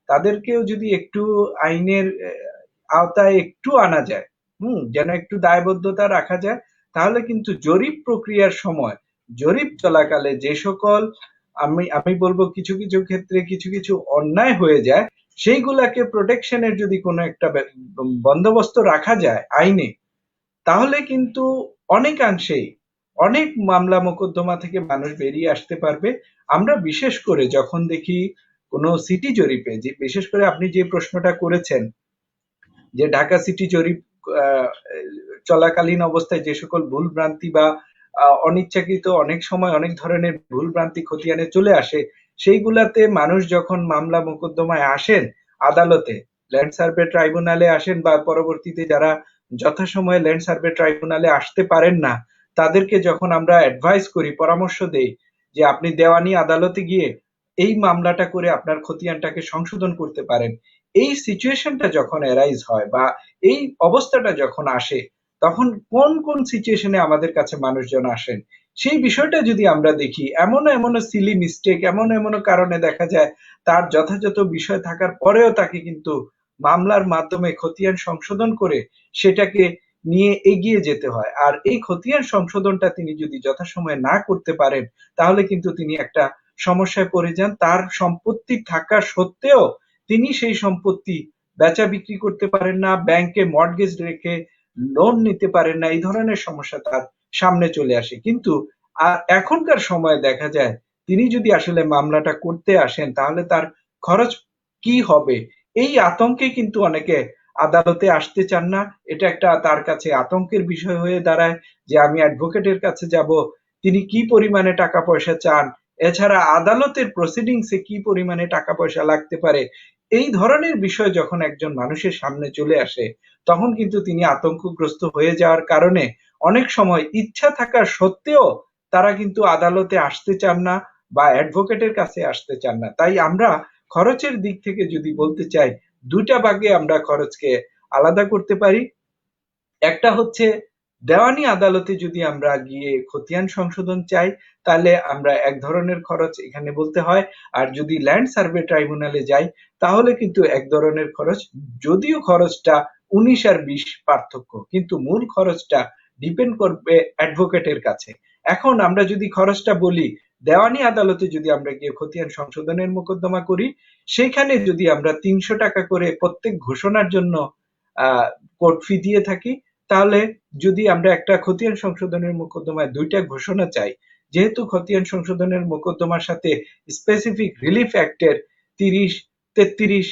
তাদেরকেও যদি একটু আইনের আওতায় একটু আনা যায়, যেন একটু দায়বদ্ধতা রাখা যায়, তাহলে কিন্তু জরিপ প্রক্রিয়ার সময় জরিপ চলাকালে যে সকল আমি আমি বলবো কিছু কিছু ক্ষেত্রে কিছু কিছু অন্যায় হয়ে যায় সেইগুলাকে প্রোটেকশনের যদি কোনো একটা বন্দোবস্ত রাখা যায় আইনে, তাহলে কিন্তু অনেকাংশেই অনেক মামলা মোকদ্দমা থেকে মানুষ বেরিয়ে আসতে পারবে। আমরা বিশেষ করে যখন দেখি কোনো সিটি জরিপে, যে বিশেষ করে আপনি যে প্রশ্নটা করেছেন যে ঢাকা সিটি জরিপ আহ, চলাকালীন অবস্থায় যে সকল ভুল ভ্রান্তি বা অনিচ্ছাকৃত অনেক সময় অনেক ধরনের ভুল ভ্রান্তি খতিয়ানে চলে আসে, সেইগুলাতে মানুষ যখন মামলা মোকদ্দমায় আসেন আদালতে, ল্যান্ড সার্ভে ট্রাইব্যুনালে আসেন বা পরবর্তীতে যারা যথাসময়ে ল্যান্ড সার্ভে ট্রাইব্যুনালে আসতে পারেন না তাদেরকে যখন আমরা অ্যাডভাইস করি, পরামর্শ দেই যে আপনি দেওয়ানি আদালতে গিয়ে এই মামলাটা করে আপনার খতিয়ানটাকে সংশোধন করতে পারেন, এই সিচুয়েশনটা যখন অ্যারাইজ হয় বা এই অবস্থাটা যখন আসে তখন কোন কোন সিচুয়েশনে আমাদের কাছে মানুষজন আসেন সেই বিষয়টা যদি আমরা দেখি, এমন এমন সিলি মিস্টেক, এমন এমন কারণে দেখা যায় তার যথাযথ বিষয় থাকার পরেও তাকে কিন্তু মামলার মাধ্যমে খতিয়ান সংশোধন করে সেটাকে নিয়ে এগিয়ে যেতে হয়। আর এই খতিয়ান সংশোধনটা তিনি যদি যথাসময়ে না করতে পারেন তাহলে কিন্তু তিনি একটা সমস্যায় পড়ে যান, তার সম্পত্তি থাকা সত্ত্বেও তিনি সেই সম্পত্তি বেচা বিক্রি করতে পারেন না, ব্যাংকে মর্টগেজ রেখে লোন নিতে পারেন না, এই ধরনের সমস্যা তার সামনে চলে আসে। কিন্তু এখনকার সময়ে দেখা যায় তিনি যদি আসলে মামলাটা করতে আসেন তাহলে তার খরচ কি হবে এই আতঙ্কে কিন্তু অনেকে আদালতে আসতে চান না। এটা একটা তার কাছে আতঙ্কের বিষয় হয়ে দাঁড়ায় যে আমি অ্যাডভোকেটের কাছে যাব, তিনি কি পরিমাণে টাকা পয়সা চান, এছাড়া আদালতের প্রসিডিংসে কি পরিমাণে টাকা পয়সা লাগতে পারে, এই ধরনের বিষয় যখন একজন মানুষের সামনে চলে আসে তখন কিন্তু তিনি আতঙ্কগ্রস্ত হয়ে যাওয়ার কারণে অনেক সময় ইচ্ছা থাকা সত্ত্বেও তারা কিন্তু আদালতে আসতে চান না বা অ্যাডভোকেটের কাছে আসতে চান না। তাই আমরা খরচের দিক থেকে যদি বলতে চাই, দুইটা ভাগে আমরা খরচকে আলাদা করতে পারি। একটা হচ্ছে দেওয়ানি আদালতে যদি আমরা গিয়ে খতিয়ান সংশোধন চাই তাহলে আমরা এক ধরনের খরচ এখানে বলতে হয়, আর যদি ল্যান্ড সার্ভে ট্রাইব্যুনালে যাই তাহলে কিন্তু এক ধরনের খরচ, যদিও খরচটা 19 আর 20 পার্থক্য, কিন্তু মূল খরচটা ডিপেন্ড করবে অ্যাডভোকেটের কাছে। এখন আমরা যদি খরচটা বলি, দেওয়ানি আদালতে যদি আমরা গিয়ে খতিয়ান সংশোধনের মোকদ্দমা করি, সেখানে যদি আমরা ৩০০ টাকা করে প্রত্যেক ঘোষণার জন্য কোর্ট ফি দিয়ে থাকি, তাহলে যদি আমরা একটা খতিয়ান সংশোধনের মোকদ্দমায় ২টা ঘোষণা চাই, যেহেতু খতিয়ান সংশোধনের মোকদ্দমার সাথে স্পেসিফিক রিলিফ অ্যাক্টের ৩০, ৩৩,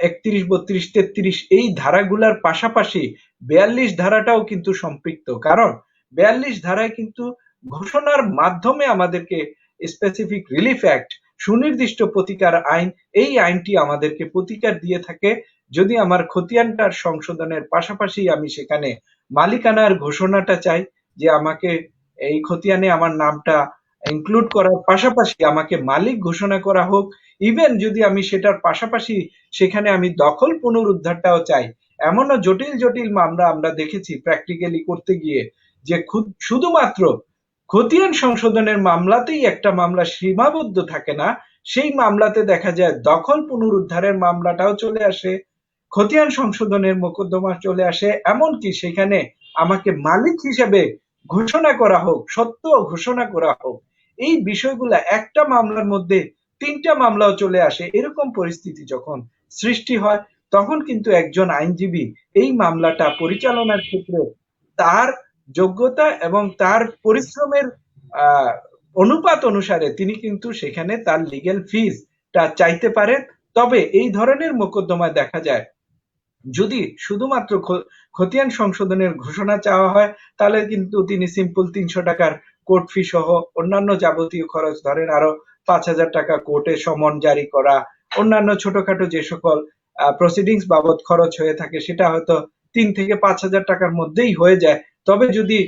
৩১, ৩২, ৩৩ এই ধারাগুলার পাশাপাশি ৪২ ধারাটাও কিন্তু সম্পৃক্ত। কারণ ৪২ ধারায় কিন্তু ঘোষণার মাধ্যমে আমাদেরকে স্পেসিফিক রিলিফ অ্যাক্ট, সুনির্দিষ্ট প্রতিকার আইন, এই আইনটি আমাদেরকে প্রতিকার দিয়ে থাকে যদি আমার খতিয়ানটার সংশোধনের পাশাপাশি আমি সেখানে মালিকানার ঘোষণাটা চাই, যে আমাকে এই খতিয়ানে আমার নামটা ইনক্লুড করার পাশাপাশি আমাকে মালিক ঘোষণা করা হোক। ইভেন যদি আমি সেটার পাশাপাশি সেখানে আমি দখল পুনরুদ্ধারটাও চাই। এমনও জটিল জটিল মামলা আমরা দেখেছি প্র্যাকটিক্যালি করতে গিয়ে, যে শুধুমাত্র খতিয়ান সংশোধনের মামলাতেই একটা মামলা সীমাবদ্ধ থাকে না, সেই মামলাতে দেখা যায় দখল পুনরুদ্ধারের মামলাটাও চলে আসে, খতিয়ান সংশোধনের মোকদ্দমা চলে আসে, এমনকি সেখানে আমাকে মালিক হিসেবে ঘোষণা করা হোক, সত্য ঘোষণা করা হোক। এই বিষয়গুলা একটা মামলার মধ্যে ৩টা মামলাও চলে আসে। এরকম পরিস্থিতি যখন সৃষ্টি হয়, তখন কিন্তু একজন আইনজীবী এই মামলাটা পরিচালনার ক্ষেত্রে তার যোগ্যতা এবং তার পরিশ্রমের আহ, অনুপাত অনুসারে তিনি কিন্তু সেখানে তার লিগ্যাল ফিজটা চাইতে পারেন। তবে এই ধরনের মোকদ্দমায় দেখা যায় যদি শুধুমাত্র খতিয়ান সংশোধনের ঘোষণা চাওয়া হয়, তাহলে কিন্তু তিনি সিম্পল ৩০০ টাকার কোর্ট ফি সহ অন্যান্য যাবতীয় খরচ, ধরেন আরো ৫,০০০ টাকা কোর্টে সমন জারি করা, অন্যান্য ছোটখাটো যে সকল প্রসিডিংস বাবদ খরচ হয়ে থাকে, সেটা হয়তো ৩ থেকে ৫,০০০ টাকার মধ্যেই হয়ে যায়। তবে যদি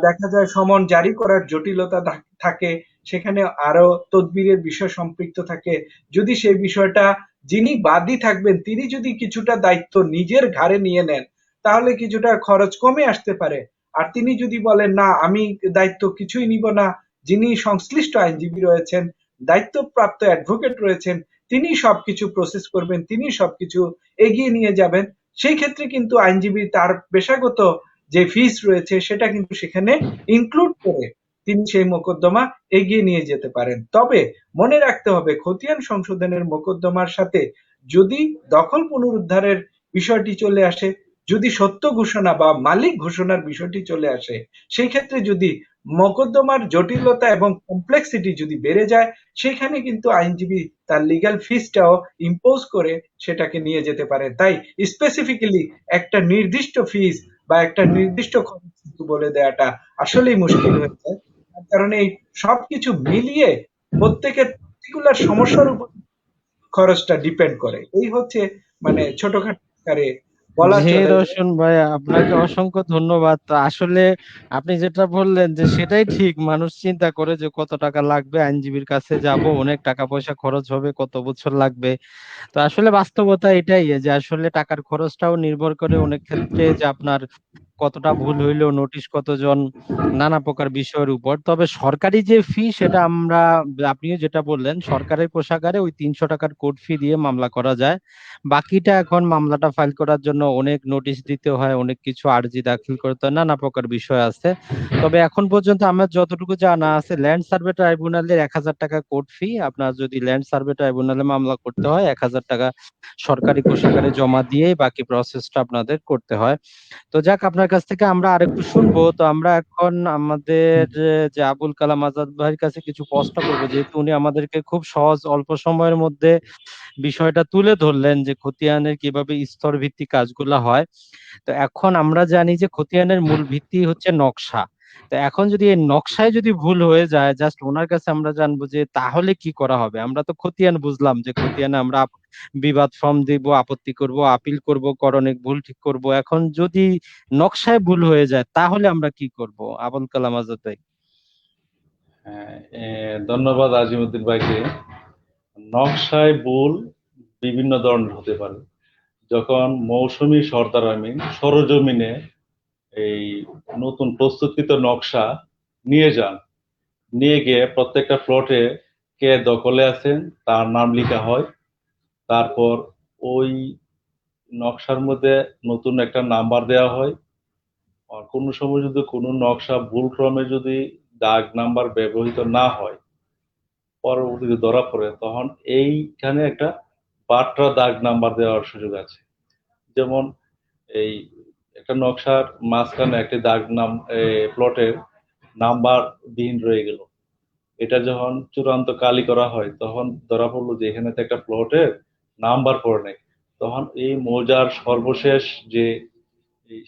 দেখা যায় সমন জারি করার জটিলতা থাকে, সেখানে আরো তদবিরের বিষয় সম্পৃক্ত থাকে, যদি সেই বিষয়টা যিনি বাদী থাকবেন তিনি যদি কিছুটা দায়িত্ব নিজের ঘাড়ে নিয়ে নেন, তাহলে কিছুটা খরচ কমে আসতে পারে। আর তিনি যদি বলেন না আমি দায়িত্ব কিছুই নিব না, যিনি সংশ্লিষ্ট আইনজীবী রয়েছেন, দায়িত্বপ্রাপ্ত অ্যাডভোকেট রয়েছেন, তিনি সবকিছু প্রসেস করবেন, তিনি সবকিছু এগিয়ে নিয়ে যাবেন, সেই ক্ষেত্রে কিন্তু আইনজীবী তার পেশাগত যে ফিস রয়েছে সেটা কিন্তু সেখানে ইনক্লুড করে তিনি সেই মোকদ্দমা এগিয়ে নিয়ে যেতে পারেন। তবে মনে রাখতে হবে, খতিয়ান সংশোধনের মোকদ্দমার সাথে যদি দখল পুনরুদ্ধারের বিষয়টি চলে আসে, যদি সত্য ঘোষণা বা মালিক ঘোষণার বিষয়টি চলে আসে, সেই ক্ষেত্রে যদি মোকদ্দমার জটিলতা এবং কমপ্লেক্সিটি যদি বেড়ে যায়, সেখানে কিন্তু আইনজীবী তার লিগ্যাল ফিসটাও ইম্পোজ করে সেটাকে নিয়ে যেতে পারে। তাই স্পেসিফিক্যালি একটা নির্দিষ্ট ফিস বা একটা নির্দিষ্ট খরচ কিন্তু বলে দেওয়াটা আসলেই মুশকিল হয়ে যায়। তার কারণে এই সবকিছু মিলিয়ে প্রত্যেকের পার্টিকুলার সমস্যার উপর খরচটা ডিপেন্ড করে। এই হচ্ছে মানে ছোটখাটো আকারে বলা জি চলে যে রোশন ভাই, আপনাকে অসংখ্য ধন্যবাদ। তো আসলে আপনি যেটা বললেন যে সেটাই ঠিক, মানুষ চিন্তা করে যে কত টাকা লাগবে, আইনজীবীর কাছে যাব, অনেক টাকা পয়সা খরচ হবে, কত বছর লাগবে। তো আসলে বাস্তবতা এটাই যে আসলে টাকার খরচটাও নির্ভর করে অনেক ক্ষেত্রে যে আপনার কতটা ভুল হইলো, নোটিশ কতজন, নানা প্রকার বিষয়ের উপর। তবে সরকারি যে ফি সেটা আমরা, আপনিও যেটা বললেন, সরকারের কোষাগারে ওই ৩০০ টাকার কোর্ট ফি দিয়ে মামলা করা যায়। বাকিটা এখন মামলাটা ফাইল করার জন্য অনেক নোটিশ দিতে হয়, অনেক কিছু আর্জি দাখিল করতে হয়, নানা প্রকার বিষয় আছে। তবে এখন পর্যন্ত আমার যতটুকু জানা আছে, ল্যান্ড সার্ভে ট্রাইব্যুনালের ১,০০০ টাকা কোর্ট ফি, আপনার যদি ল্যান্ড সার্ভে ট্রাইব্যুনালে মামলা করতে হয় ১,০০০ টাকা সরকারি কোষাগারে জমা দিয়ে বাকি প্রসেসটা আপনাদের করতে হয়। তো যাক, আপনার কাছ থেকে আমরা আরেকটু শুনবো। তো আমরা এখন আমাদের যে আবুল কালাম আজাদ ভাইয়ের কাছে কিছু প্রশ্ন করবো, যেহেতু উনি আমাদেরকে খুব সহজ অল্প সময়ের মধ্যে বিষয়টা তুলে ধরলেন যে খতিয়ানের কিভাবে স্তর ভিত্তিক কাজগুলা হয়। তো এখন আমরা জানি যে খতিয়ানের মূল ভিত্তি হচ্ছে নকশা। তো এখন যদি এই নকশায় যদি ভুল হয়ে যায়, জাস্ট ওনার কাছে আমরা জানবো যে তাহলে কি করা হবে। আমরা তো খতিয়ান বুঝলাম যে খতিয়ানে আমরা বিবাদ ফর্ম দিব, আপত্তি করব, আপিল করব, করণিক ভুল ঠিক করব। এখন যদি নকশায় ভুল হয়ে যায় তাহলে আমরা কি করব, আবুল কালাম আজাদ ভাই? হ্যাঁ, ধন্যবাদ আজিমুদ্দিন ভাইকে। নকশায় ভুল বিভিন্ন ধরনের হতে পারে। যখন মৌসুমী সর্দার আমিন সরজমিনে এই নতুন প্রস্তুতকৃত নকশা নিয়ে যান, নিয়ে গিয়ে প্রত্যেকটা প্লটে কে দখলে আছেন তার নাম লেখা হয়। তারপর ওই নকশার মধ্যে নতুন একটা নাম্বার দেওয়া হয়। আর কোনো সময় যদি কোনো নকশা ভুলক্রমে যদি দাগ নাম্বার ব্যবহৃত না হয়, পরবর্তীতে ধরা পড়ে, তখন এইখানে একটা বাট্রা দাগ নাম্বার দেওয়ার সুযোগ আছে। যেমন এই একটা নকশার মাঝখানে একটি দাগ নাম প্লটের নাম্বার বিহীন রয়ে গেল, এটা যখন চূড়ান্ত কালি করা হয় তখন ধরা পড়লো যে এখানে তো একটা প্লটের নাম্বার পড়ে নেই। তখন এই মৌজার সর্বশেষ যে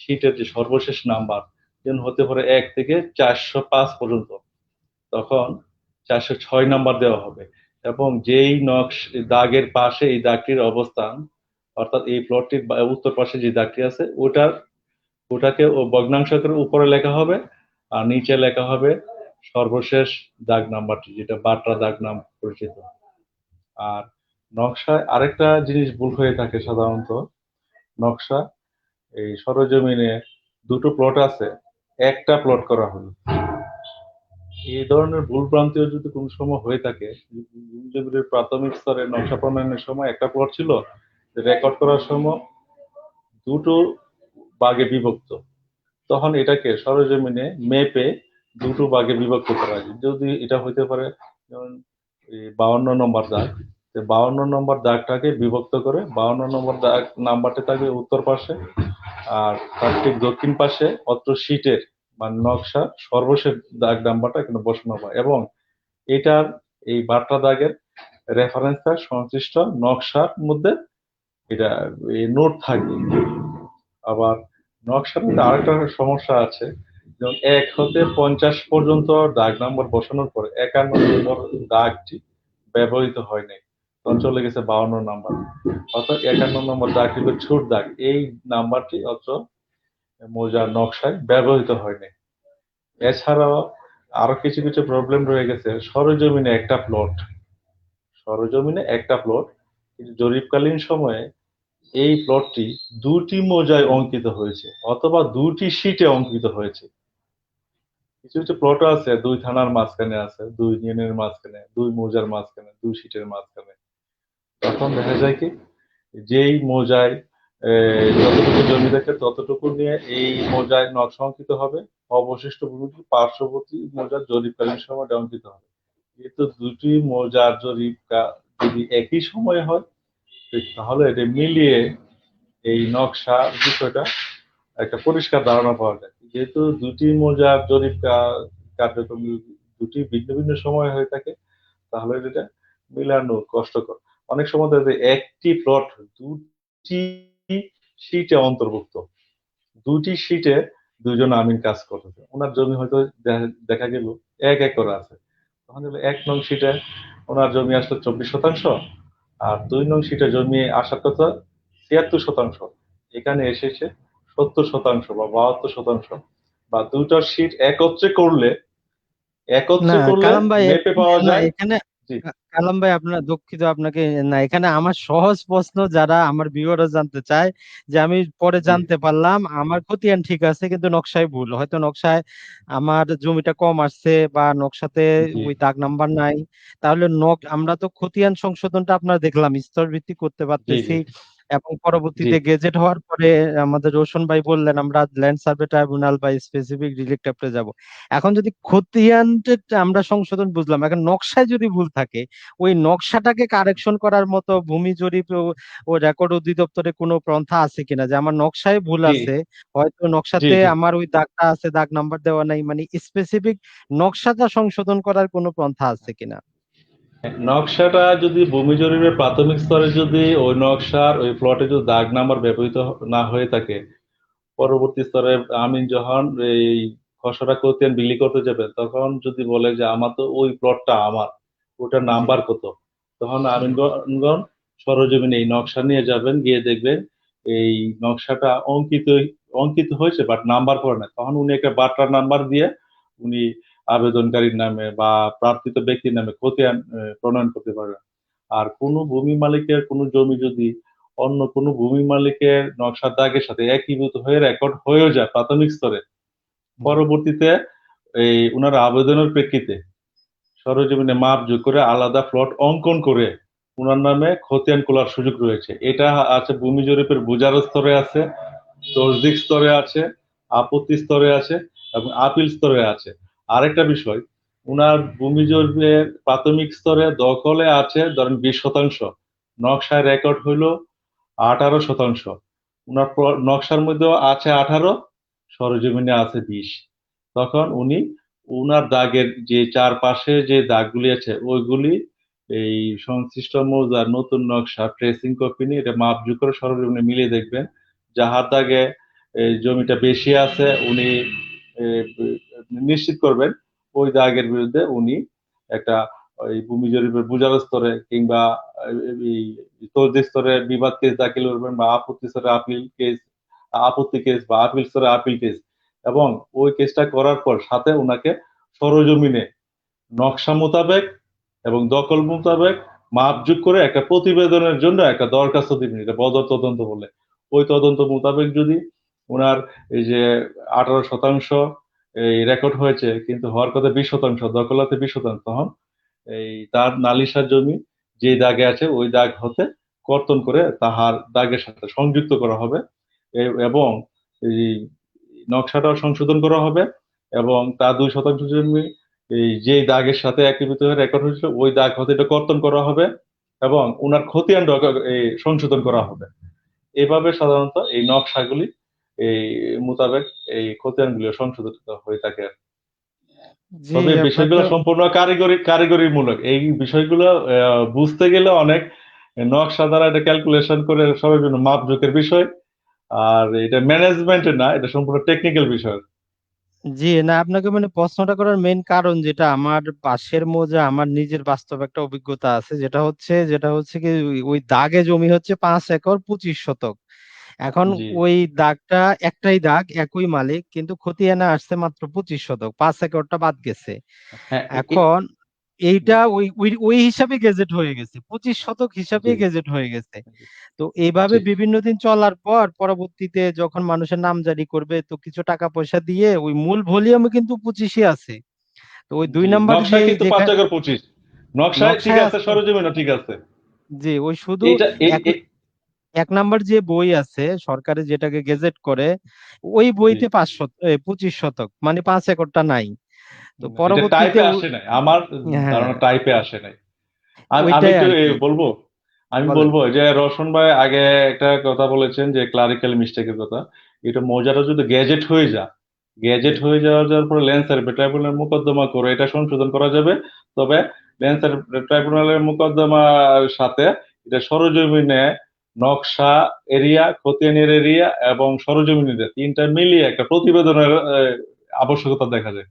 শীটের যে সর্বশেষ নাম্বার যেন হতে পারে 1 থেকে 405 পর্যন্ত, তখন 406 নাম্বার দেওয়া হবে। এবং যেই দাগের পাশে এই দাগটির অবস্থান, অর্থাৎ এই প্লটটির উত্তর পাশে যে দাগটি আছে ওটাকে ও ভগ্নাংশের উপরে লেখা হবে, আর নিচে লেখা হবে সর্বশেষ দাগ নাম্বারটি, যেটা বাট্রা দাগ নাম পরিচিত। আর নকশায় আরেকটা জিনিস ভুল হয়ে থাকে সাধারণত, নকশা এই সরজমিনে দুটো প্লট আছে, একটা প্লট করা হলো। এই ধরনের ভুল ভ্রান্তিও যদি কোনো সময় হয়ে থাকে, ভূমি জরিপের প্রাথমিক স্তরে নকশা প্রণয়নের সময় একটা প্লট ছিল, রেকর্ড করার সময় দুটো ভাগে বিভক্ত, তখন এটাকে সরজমিনে মেপে দুটো ভাগে বিভক্ত করা যায়। যদি এটা হইতে পারে যেমন 52 নম্বর দাগ, 52 নম্বর দাগটাকে বিভক্ত করে 52 নম্বর দাগ নাম্বারটা থাকবে উত্তর পাশে, আর তার ঠিক দক্ষিণ পাশে অত্র শীটের মানে নকশা সর্বশেষ দাগ নাম্বারটা এখানে বসানো হয়, এবং এটার এই বার্তা দাগের রেফারেন্সটা সংশ্লিষ্ট নকশার মধ্যে এটা নোট থাকবে। আবার নকশার মধ্যে আরেকটা সমস্যা আছে, যেমন 1 হতে 50 পর্যন্ত দাগ নাম্বার বসানোর পরে 51 নম্বর দাগটি ব্যবহৃত হয় নাই, তখন চলে গেছে 52 নাম্বার, অর্থাৎ 51 নম্বর দাগটি হলো ছোট দাগ, এই নাম্বারটি অত মৌজার নকশায় ব্যবহৃত হয় নাই। এছাড়াও আরো কিছু কিছু প্রবলেম রয়ে গেছে। সরজমিনে একটা প্লট, কিন্তু জরিপকালীন সময়ে এই প্লটটি দুটি মৌজায় অঙ্কিত হয়েছে অথবা দুটি শীটে অঙ্কিত হয়েছে। কিছু কিছু প্লট আছে 2 থানার মাঝখানে আছে, 2 ইউনিয়নের মাঝখানে, 2 মৌজার মাঝখানে, 2 শীটের মাঝখানে। তখন দেখা যায় কি, যেই মৌজায় যতটুকু জমি থাকে ততটুকু নিয়ে এই মৌজায় নকশা অঙ্কিত হবে, অবশিষ্ট ভূমিটি পার্শ্ববর্তী মৌজার জরিপকালীন সময় অঙ্কিত হবে। যেহেতু দুটি মৌজার জরিপ যদি একই সময়ে হয়, তাহলে এটা মিলিয়ে এই নকশা বিষয়টা একটা পরিষ্কার ধারণা পাওয়া যায়। যেহেতু দুটি মৌজার জরিপ কার্যক্রম দুটি ভিন্ন ভিন্ন সময় হয়ে থাকে, তাহলে এটা মিলানো কষ্টকর। অনেক সময় দেখা যায় একটি প্লট দুটি শীটে অন্তর্ভুক্ত, দুটি শীটে দুইজন আমিন কাজ করতেছে, ওনার জমি হয়তো দেখা গেল 1 একর আছে, তখন 1 নং শীটে ওনার জমি আসলো 24%, আর 2 নং শীটে জমি আসার কথা 76%, এখানে এসেছে 70% বা 72%, বা দুইটার শীট না একত্রে করলে কালাম ভাই, মেপে পাওয়া না যায়। এখানে জি কালাম ভাই আপনার দুঃখিত আপনাকে, না এখানে আমার সহজ প্রশ্ন যারা আমার ভিউয়াররা জানতে চায়, যে আমি পরে জি জানতে পারলাম আমার খতিয়ান ঠিক আছে কিন্তু নকশায় ভুল, হয়তো নকশায় আমার জমিটা কম আসছে বা নকশাতে জি ওই দাগ নাম্বার নাই, তাহলে আমরা তো খতিয়ান সংশোধনটা আপনার দেখলাম স্তর ভিত্তিক করতে জি পারতেছি, জি এবং জি পরবর্তীতে গেজেট হওয়ার পরে আমাদের রোশন ভাই বললেন আমরা ল্যান্ড সার্ভে ট্রাইব্যুনাল বা স্পেসিফিক রিলিফ ট্যাবলে যাব। এখন যদি খতিয়ানটা আমরা সংশোধন বুঝলাম, এখন নকশায় যদি ভুল থাকে, ওই নকশাটাকে কারেকশন করার মতো ভূমি জরিপ ও রেকর্ড অধিদপ্তরে কোনো পন্থা আছে কিনা, যে আমার নকশায় ভুল জি আছে, হয়তো জি নকশাতে জি আমার ওই দাগটা আছে, দাগ নাম্বার দেওয়া নাই, মানে স্পেসিফিক নকশাটা সংশোধন করার কোনো পন্থা আছে কিনা? নকশাটা যদি ভূমি জরিপের প্রাথমিক স্তরে যদি ওই নকশার ওই প্লটে যদি দাগ নাম্বার ব্যবহৃত না হয়ে থাকে, পরবর্তী স্তরে আমি যখন এই খসড়া খতিয়ান বিলি করতে যাবে, তখন যদি বলে যে আমার তো ওই প্লটটা আমার, ওটার নাম্বার কত, তখন আমিনগণ সরজমিনে এই নকশা নিয়ে যাবেন, গিয়ে দেখবেন এই নকশাটা অঙ্কিত হয়েছে বাট নাম্বার করে না, তখন উনি একটা বাট্রা নাম্বার দিয়ে উনি আবেদনকারীর নামে বা প্রার্থিত ব্যক্তির নামে খতিয়ান প্রণয়ন করতে পারবেন। আর কোনো ভূমি মালিকের কোনো জমি যদি অন্য কোনো ভূমি মালিকের নকশার দাগের সাথে একীভূত হয়ে রেকর্ড হয়েও যায় প্রাথমিক স্তরে, পরবর্তীতে এই উনার আবেদনের প্রেক্ষিতে সরজমিনে মাপ যোগ করে আলাদা প্লট অঙ্কন করে উনার নামে খতিয়ান খোলার সুযোগ রয়েছে। এটা আছে ভূমি জরিপের বুজার স্তরে আছে, তসদিক স্তরে আছে, আপত্তি স্তরে আছে এবং আপিল স্তরে আছে। আরেকটা বিষয়, উনার ভূমি জরিপের প্রাথমিক স্তরে দখলে আছে ধরেন 20%, নকশায় রেকর্ড হইল 18%। উনার নকশার মধ্যেও আছে 18, সরজমিনে আছে 20। তখন উনি উনার দাগের যে চারপাশে যে দাগগুলি আছে ওইগুলি এই সংশ্লিষ্ট মৌজার নতুন নকশা ট্রেসিং কপি নিয়ে এটা মাপজোক করে সরজমিনে মিলিয়ে দেখবেন। যাহার দাগে এই জমিটা বেশি আছে উনি এ, নিশ্চিত করবেন ওই দাগের বিরুদ্ধে উনি একটা ওই ভূমি জরিপের বুজার স্তরে কিংবা এই তদবির স্তরে বিবাদ কেস দাখিল করবেন বা আপত্তি স্তরে আপিল কেস, আপত্তি কেস বা আপিল স্তরে আপিল কেস, এবং ওই কেসটা করার পর সাথে ওনাকে সরজমিনে নকশা মোতাবেক এবং দখল মোতাবেক মাপজোক করে একটা প্রতিবেদনের জন্য একটা দরখাস্ত দিবেন, এটা বদর তদন্ত বলে। ওই তদন্ত মোতাবেক যদি ওনার এই যে 18% এই রেকর্ড হয়েছে কিন্তু হওয়ার কথা 20%, দখলাতে 20%, তখন এই তার নালিশার জমি যে দাগে আছে ওই দাগ হতে কর্তন করে তাহার দাগের সাথে সংযুক্ত করা হবে এবং এই নকশাটাও সংশোধন করা হবে এবং তার 2% জমি এই যে দাগের সাথে একীভূত হয়ে রেকর্ড হয়েছিল ওই দাগ হতে এটা কর্তন করা হবে এবং ওনার খতিয়ান সংশোধন করা হবে। এভাবে সাধারণত এই নকশাগুলি এই মোতাবেক এই খতিয়ানগুলি সংশোধিত হয়ে থাকে। জি, তবে আপনাকে বিষয়গুলো সম্পূর্ণ কারিগরি মূলক। এই বিষয়গুলো বুঝতে গেলে অনেক নকশা দ্বারা এটা ক্যালকুলেশন করে সবার জন্য মাপজোকের বিষয়। আর এটা ম্যানেজমেন্টের না, এটা সম্পূর্ণ টেকনিক্যাল বিষয়। জি না, আপনাকে মানে প্রশ্নটা করার মেইন কারণ যেটা আমার পাশের মৌজা আমার নিজের বাস্তব একটা অভিজ্ঞতা আছে, যেটা হচ্ছে কি ওই দাগে জমি হচ্ছে 5 একর 25 শতক। এখন জি ওই দাগটা একটাই দাগ, একই মালিক, কিন্তু খতিয়ানে আসছে মাত্র 25 শতক, 5 একরটা বাদ গেছে। হ্যাঁ এখন এইটা ওই ওই ওই হিসাবে গেজেট হয়ে গেছে, 25 শতক হিসাবে জি গেজেট হয়ে গেছে। তো এইভাবে জি বিভিন্ন দিন চলার পর পরবর্তীতে যখন মানুষের নামজারি করবে তো কিছু টাকা পয়সা দিয়ে ওই মূল ভলিউমে কিন্তু 25ই আছে। তো ওই দুই জি নাম্বার যে নকশায় কিন্তু যেখানে 5 একর 25, নকশায় ঠিক নকশায় আছে, আছে, সরজমিনও ঠিক আছে। যে ওই শুধু এটা এক এক নাম্বার যে বই আছে সরকারি যেটাকে গেজেট করে, ওই জি বইতে 25 শতক মানে 5 একরটা নাই। তো এটা পরবর্তীতে টাইপে আসে নাই, আমার হ্যাঁ, ধারণা টাইপে আসে নাই। আমি আমি ওইটাই একটু আর কি। বলবো, আমি বলেন। বলবো যে রওশন ভাই আগে একটা কথা বলেছেন যে ক্লারিক্যাল মিস্টেকের কথা। এটা মৌজাটা যদি গ্যাজেট হয়ে যায়, গ্যাজেট হয়ে যাওয়ার পরে ল্যান্সার ট্রাইব্যুনাল মোকদ্দমা করে এটা সংশোধন করা যাবে। তবে ল্যান্সার ট্রাইব্যুনালের মোকদ্দমার সাথে এটা সরজমিনে নকশা এরিয়া, খতিয়ানের এরিয়া এবং সরজমিনের তিনটা মিলিয়ে একটা প্রতিবেদনের আবশ্যকতা দেখা যায়।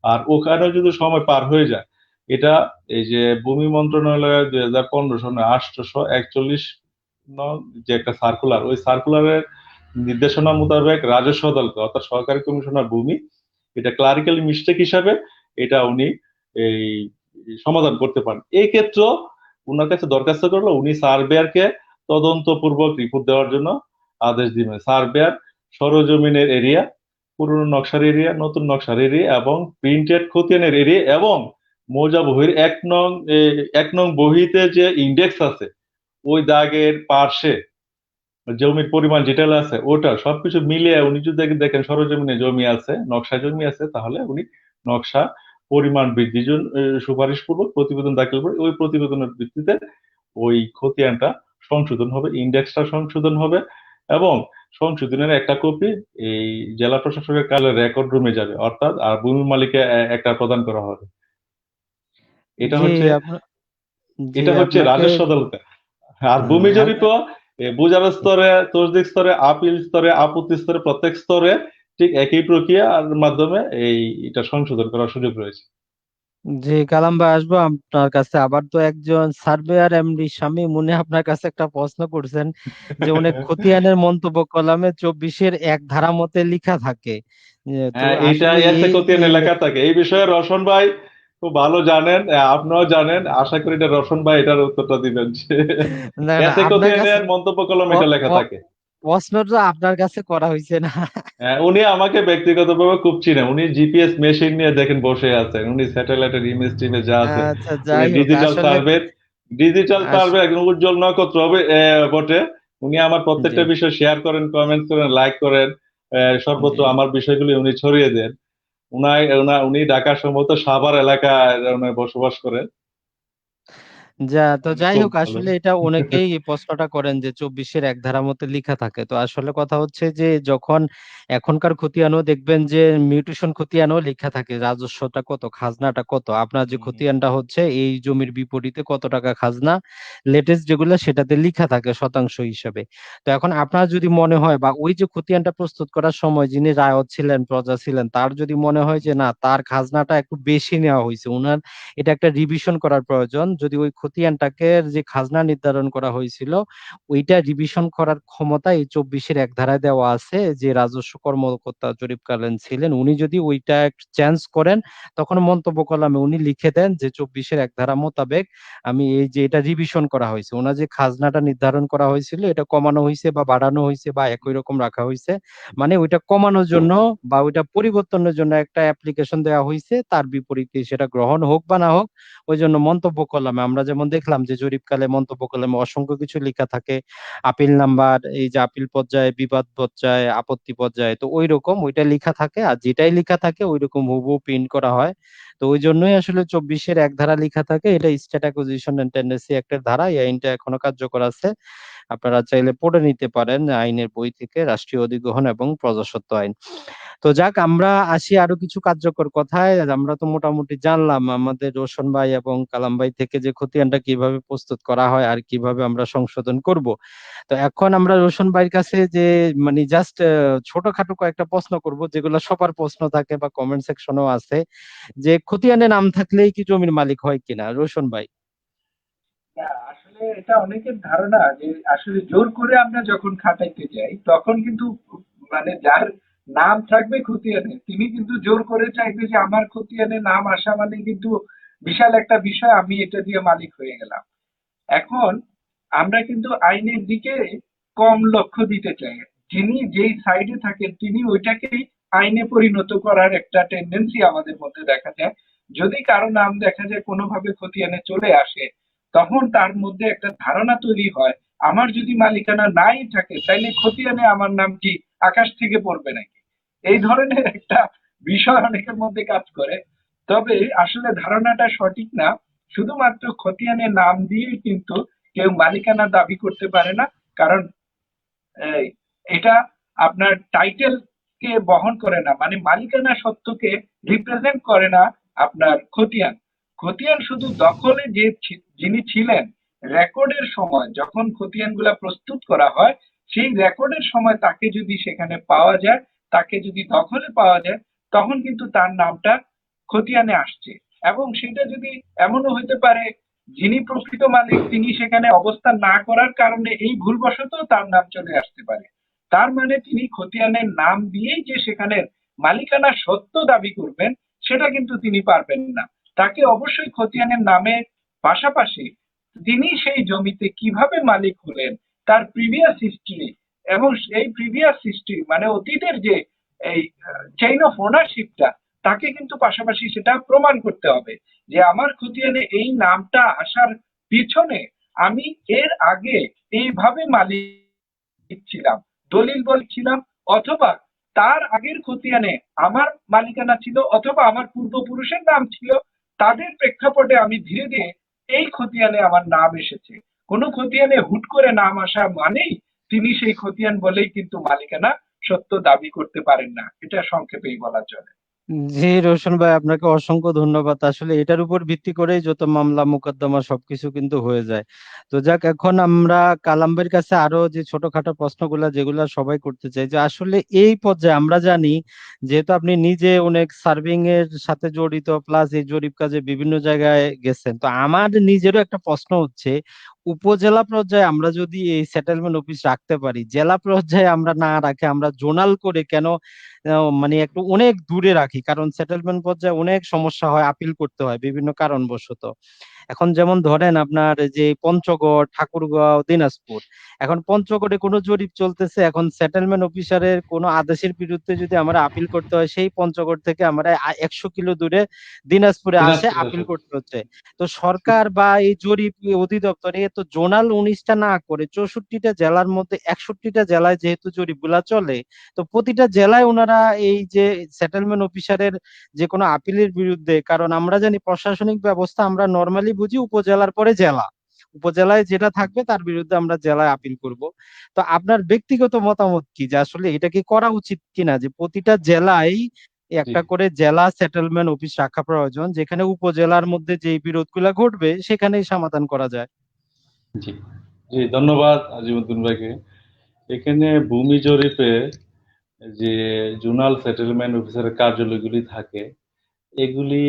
আর ওখানেও যদি সময় পার হয়ে যায়, এটা এই যে ভূমি মন্ত্রণালয়ের 2015 সনে 841 নং যে একটা সার্কুলার, ওই সার্কুলারের নির্দেশনা মোতাবেক রাজস্ব আদালত অর্থাৎ সরকারি কমিশনার ভূমি এটা ক্লারিক্যাল মিস্টেক হিসাবে এটা উনি এই সমাধান করতে পারেন। এই ক্ষেত্রে উনার কাছে দরখাস্ত করলো উনি সার্ভেয়ারকে তদন্তপূর্বক রিপোর্ট দেওয়ার জন্য আদেশ দিবেন। সার্ভেয়ার সরজমিনের এরিয়া, পুরনো নকশার এরিয়া, নতুন নকশার এরিয়া এবং প্রিন্টেড খতিয়ানের এরিয়া এবং মৌজা বহির 1 নং বহিতে যে ইন্ডেক্স আছে ওই দাগের পার্শ্বে জমির পরিমাণ যেটা আছে ওটা সবকিছু মিলিয়ে উনি যদি দেখেন সরজমিনে জমি আছে, নকশা জমি আছে, তাহলে উনি নকশা পরিমাণ বৃদ্ধির জন্য সুপারিশ পূর্বক প্রতিবেদন দাখিল করে ওই প্রতিবেদনের ভিত্তিতে ওই খতিয়ানটা সংশোধন হবে, ইন্ডেক্সটা সংশোধন হবে এবং সংশোধনের একটা কপি এই জেলা প্রশাসকের কালে রেকর্ড রুমে যাবে, অর্থাৎ আর ভূমি মালিককে একটা প্রদান করা হবে। এটা জি হচ্ছে আপনার জি এটা হচ্ছে আপনাকে রাজস্ব আদালতে। আর হুম, ভূমি জরিপ বুজার স্তরে, তসদিক স্তরে, আপিল স্তরে, আপত্তি স্তরে, প্রত্যেক স্তরে ঠিক একই প্রক্রিয়ার মাধ্যমে এটা সংশোধন করার সুযোগ রয়েছে। জি কালাম ভাই, আসবো আপনার কাছে আবার। তো একজন সার্ভেয়ার এমডি স্বামী উনি আপনার কাছে একটা প্রশ্ন করছেন যে উনি খতিয়ানের মন্তব্য কলামে 24-এর 1 ধারা মতে লিখা থাকে। তো হ্যাঁ, এটা আসলে এতে এই খতিয়ান এই এলাকা থাকে এই বিষয়ে রওশন ভাই খুব ভালো জানেন, আপনিও জানেন। আশা করি এটা রওশন ভাই এটার উত্তরটা দিবেন যে না না, এতে আপনার কাছে খতিয়ানের মন্তব্য কলম এটা লেখা থাকে। প্রশ্নটা আপনার কাছে করা হয়েছে না। হ্যাঁ, উনি আমাকে ব্যক্তিগতভাবে খুব চিনে, উনি জিপিএস মেশিন নিয়ে দেখেন বসে আছেন, উনি স্যাটেলাইটের ইমেজ টিমে যা আছে আচ্ছা, উনি যাই হোক ডিজিটাল আসলে সার্ভে, ডিজিটাল আস- সার্ভে একজন উজ্জ্বল নক্ষত্র হবে বটে। উনি আমার জি প্রত্যেকটা বিষয় শেয়ার করেন, কমেন্ট করেন, লাইক করেন। সর্বত্র জি। আমার বিষয়গুলি উনি ছড়িয়ে দেন। উনি ঢাকা সম্ভবত সাভার এলাকায় উনি বসবাস করেন। তো উনি যাই খুব হোক, ভালো। আসলে এটা অনেকেই এই প্রশ্নটা করেন যে 24-এর এক ধারা মতো লেখা থাকে। তো আসলে কথা হচ্ছে যে যখন এখনকার খতিয়ানও দেখবেন যে মিউটেশন খতিয়ানও লেখা থাকে রাজস্বটা কত, খাজনাটা কত, আপনার যে হুম, হুম, খতিয়ানটা হচ্ছে এই জমির বিপরীতে কত টাকা খাজনা, লেটেস্ট যেগুলো সেটাতে লেখা থাকে শতাংশ হিসেবে। তো এখন আপনার যদি মনে হয় বা ওই যে খতিয়ানটা প্রস্তুত করার সময় যিনি রায়ত ছিলেন, প্রজা ছিলেন, তার যদি মনে হয় যে না তার খাজনাটা একটু বেশি নেওয়া হয়েছে, উনার এটা একটা রিভিশন করার প্রয়োজন, যদি ওই খতিয়ানটাকে যে খাজনা নির্ধারণ করা হয়েছিল ওইটা রিভিশন করার ক্ষমতা এই 24-এর এক ধারায় দেওয়া আছে। যে রাজস্ব কর্মকর্তা জরিপকালীন ছিলেন উনি যদি ওইটা চেঞ্জ করেন তখন মন্তব্য কলামে উনি লিখে দেন যে 24-এর এক ধারা মোতাবেক আমি এই যে এটা রিভিশন করা হয়েছে, ওনার যে খাজনাটা নির্ধারণ করা হয়েছিল এটা কমানো হয়েছে বা বাড়ানো হয়েছে বা একই রকম রাখা হয়েছে, মানে ওইটা কমানোর জন্য বা ওইটা পরিবর্তনের জন্য একটা অ্যাপ্লিকেশন দেওয়া হয়েছে, তার বিপরীতে সেটা গ্রহণ হোক বা না হোক ওই জন্য মন্তব্য কলামে আমরা যেমন দেখলাম যে জরিপকালে মন্তব্য কলামে অসংখ্য কিছু লেখা থাকে, আপিল নাম্বার, এই যে আপিল পর্যায়ে, বিবাদ পর্যায়ে, আপত্তি পর্যায়ে, তো ওই রকম ওইটা লেখা থাকে, আর যেটাই লেখা থাকে ওই রকম হুবহু প্রিন্ট করা হয়। তো ওই জন্যই আসলে 24-এর এক ধারা লেখা থাকে, এটা স্টেট অ্যাকুইজিশন এন্ড টেন্ডেন্সি অ্যাক্টের ধারা, এই আইনটা এখনো কার্যকর আছে। আপনারা চাইলে পড়ে নিতে পারেন আইনের বই থেকে, রাষ্ট্রীয় অধিগ্রহণ এবং প্রজাস্বত্ব আইন। তো যাক, আমরা আসি আরো কিছু কার্যকর কথায়। আর আমরা তো মোটামুটি জানলাম আমাদের রোশন ভাই এবং কালাম ভাই থেকে যে খতিয়ানটা কিভাবে প্রস্তুত করা হয় আর কিভাবে আমরা সংশোধন করব। তো এখন আমরা রোশন ভাইয়ের কাছে যে মানে জাস্ট ছোটখাটো কয়েকটা প্রশ্ন করব যেগুলো সবার প্রশ্ন থাকে বা কমেন্ট সেকশনেও আছে, যে খতিয়ানে নাম থাকলেই কি জমির মালিক হয় কিনা, রোশন ভাই? না, আসলে এটা অনেকের ধারণা যে আসলে জোর করে আমরা যখন খাটাইতে যাই তখন কিন্তু মানে যার নাম থাকবে খতিয়ানে তিনি কিন্তু জোর করে চাইবে যে আমার খতিয়ানে নাম আসা মানে কিন্তু বিশাল একটা বিষয়, আমি এটা দিয়ে মালিক হয়ে গেলাম। এখন আমরা কিন্তু আইনের দিকে কম লক্ষ্য দিতে চাই। যিনি যেই সাইডে থাকেন তিনি ওইটাকেই আইনে পরিণত করার একটা টেন্ডেন্সি আমাদের মধ্যে দেখা যায়। যদি কারো নাম দেখা যায় কোনোভাবে খতিয়ানে চলে আসে তখন তার মধ্যে একটা ধারণা তৈরি হয় আমার যদি মালিকানা নাই থাকে তাইলে খতিয়ানে আমার নাম কি আকাশ থেকে পড়বে নাকি, এই ধরনের একটা বিষয় অনেকের মধ্যে কাজ করে। তবে আসলে ধারণাটা সঠিক না। শুধুমাত্র খতিয়ানে নাম দিয়েই কিন্তু কেউ মালিকানা দাবি করতে পারে না। কারণ এই, এটা আপনার টাইটেল কে বহন করে না, মানে মালিকানা সত্ত্বকে রিপ্রেজেন্ট করে না আপনার খতিয়ান। খতিয়ান শুধু দখলে যে যিনি ছিলেন রেকর্ডের সময় যখন খতিয়ানগুলা প্রস্তুত করা হয় সেই রেকর্ডের সময় তাকে যদি সেখানে পাওয়া যায়, তাকে যদি দখলে পাওয়া যায় তখন কিন্তু তার নামটা খতিয়ানে আসছে। এবং সেটা যদি এমনও হতে পারে যিনি প্রকৃত মালিক তিনি সেখানে অবস্থান না করার কারণে এই ভুলবশত তার নাম চলে আসতে পারে। তার মানে তিনি খতিয়ানের নাম দিয়েই যে সেখানে মালিকানা সত্য দাবি করবেন সেটা কিন্তু তিনি পারবেন না। তাকে অবশ্যই খতিয়ানের নামের পাশাপাশি তিনি সেই জমিতে কিভাবে মালিক হলেন তার প্রিভিয়াস হিস্ট্রি, এবং এই প্রিভিয়াস হিস্ট্রি মানে অতীতের যে এই চেইন অফ ওনারশিপটা তাকে কিন্তু পাশাপাশি সেটা প্রমাণ করতে হবে যে আমার খতিয়ানে এই নামটা আসার পিছনে আমি এর আগে এইভাবে মালিক ছিলাম, দলিল বলছিলাম, অথবা তার আগের খতিয়ানে আমার মালিকানা ছিল অথবা আমার পূর্বপুরুষের নাম ছিল, তাদের প্রেক্ষাপটে আমি ধীরে ধীরে এই খতিয়ানে আমার নাম এসেছে। কোনো খতিয়ানে হুট করে নাম আসা মানেই তিনি সেই খতিয়ান বলেই কিন্তু মালিকানা সত্য দাবি করতে পারেন না, এটা সংক্ষেপেই বলা চলে। জি, রোশন ভাই আপনাকে অসংখ্য ধন্যবাদ। আসলে এটার উপর ভিত্তি করেই যত মামলা মোকদ্দমা সবকিছু কিন্তু হয়ে যায়। তো যাক, এখন আমরা কালাম্বের কাছে আরো যে ছোটখাটো প্রশ্নগুলা যেগুলা সবাই করতে চাই, যে আসলে এই পর্যায়ে আমরা জানি যেহেতু আপনি নিজে অনেক সার্ভিং এর সাথে জড়িত, প্লাস এই জরিপ কাজে বিভিন্ন জায়গায় গেছেন, তো আমার নিজেরও একটা প্রশ্ন হচ্ছে উপজেলা পর্যায়ে আমরা যদি এই সেটেলমেন্ট অফিস রাখতে পারি, জেলা পর্যায়ে আমরা না রাখে আমরা জোনাল করে কেন মানে একটু অনেক দূরে রাখি? কারণ সেটেলমেন্ট পর্যায়ে অনেক সমস্যা হয়, আপিল করতে হয় বিভিন্ন কারণবশত। এখন যেমন ধরেন আপনার যে পঞ্চগড়, ঠাকুরগাঁও, দিনাজপুর, এখন পঞ্চগড়ে কোনো জরিপ চলতেছে, এখন সেটেলমেন্ট অফিসারের কোনো আদেশের বিরুদ্ধে যদি আমরা আপিল করতে হয়, সেই পঞ্চগড় থেকে আমরা 100 কিলো দূরে দিনাজপুরে আসে দিনাজপুরে আপিল আসে। করতে হচ্ছে। তো সরকার বা এই জরিপ অধিদপ্তর এ তো জোনাল 19টা না করে 64টা জেলার মধ্যে 61টা জেলায় যেহেতু জরিপগুলা চলে, তো প্রতিটা জেলায় ওনারা এই যে সেটেলমেন্ট অফিসারের যে কোনো আপিলের বিরুদ্ধে, কারণ আমরা জানি প্রশাসনিক ব্যবস্থা আমরা নর্মালি বুঝি উপজেলার পরে জেলা, উপজেলায় যেটা থাকবে তার বিরুদ্ধে আমরা জেলায় আপিল করব। তো আপনার ব্যক্তিগত মতামত কি, যে আসলে এটা কি করা উচিত কিনা, যে প্রতিটা জেলায় জি একটা করে জেলা সেটেলমেন্ট অফিস রাখা প্রয়োজন, যেখানে উপজেলার মধ্যে যে বিরোধগুলা ঘটবে সেখানেই সমাধান করা যায়? জি জি, ধন্যবাদ আজিমুদ্দিন ভাইকে। এখানে ভূমি জরিপে যে জোনাল সেটেলমেন্ট অফিসারের কার্যালয়গুলি থাকে, এগুলি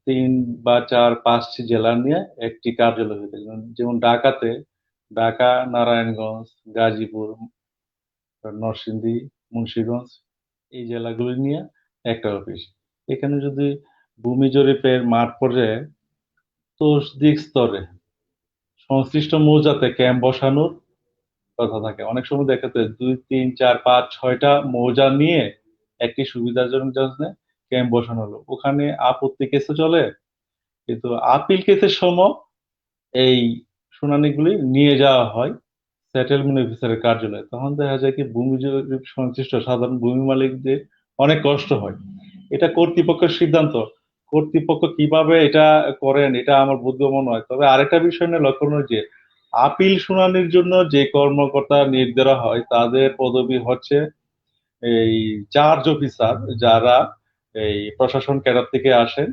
3 বা 4 5টি জেলা নিয়ে একটি কার্যালয় হয়ে থাকে। যেমন ঢাকাতে ঢাকা, নারায়ণগঞ্জ, গাজীপুর, নরসিংদী, মুন্সিগঞ্জ, এই জেলাগুলি নিয়ে একটা অফিস। এখানে যদি ভূমি জরিপের মাঠ পর্যায়ে তসদিক স্তরে সংশ্লিষ্ট মৌজাতে ক্যাম্প বসানোর কথা থাকে। অনেক সময় দেখা যায় 2 3 4 5 6টা মৌজা নিয়ে একটি সুবিধাজনক জন্য ক্যাম্প বসানো হলো, ওখানে আপত্তি কেসে চলে, কিন্তু আপিল কেসের সময় এই শুনানিগুলি নিয়ে যাওয়া হয় সেটেলমেন্ট অফিসারের কার্যালয়ে। তখন দেখা যায় কি ভূমি জরিপ সংশ্লিষ্ট সাধারণ ভূমি মালিকদের অনেক কষ্ট হয়। এটা কর্তৃপক্ষের সিদ্ধান্ত, কর্তৃপক্ষ কিভাবে এটা করেন এটা আমার বোধগম্য নয়। তবে আরেকটা বিষয় নিয়ে লক্ষণীয় যে আপিল শুনানির জন্য যে কর্মকর্তা নিয়োগ দেওয়া হয় তাদের পদবি হচ্ছে এই চার্জ অফিসার, যারা এই প্রশাসন ক্যাডার থেকে আসেন।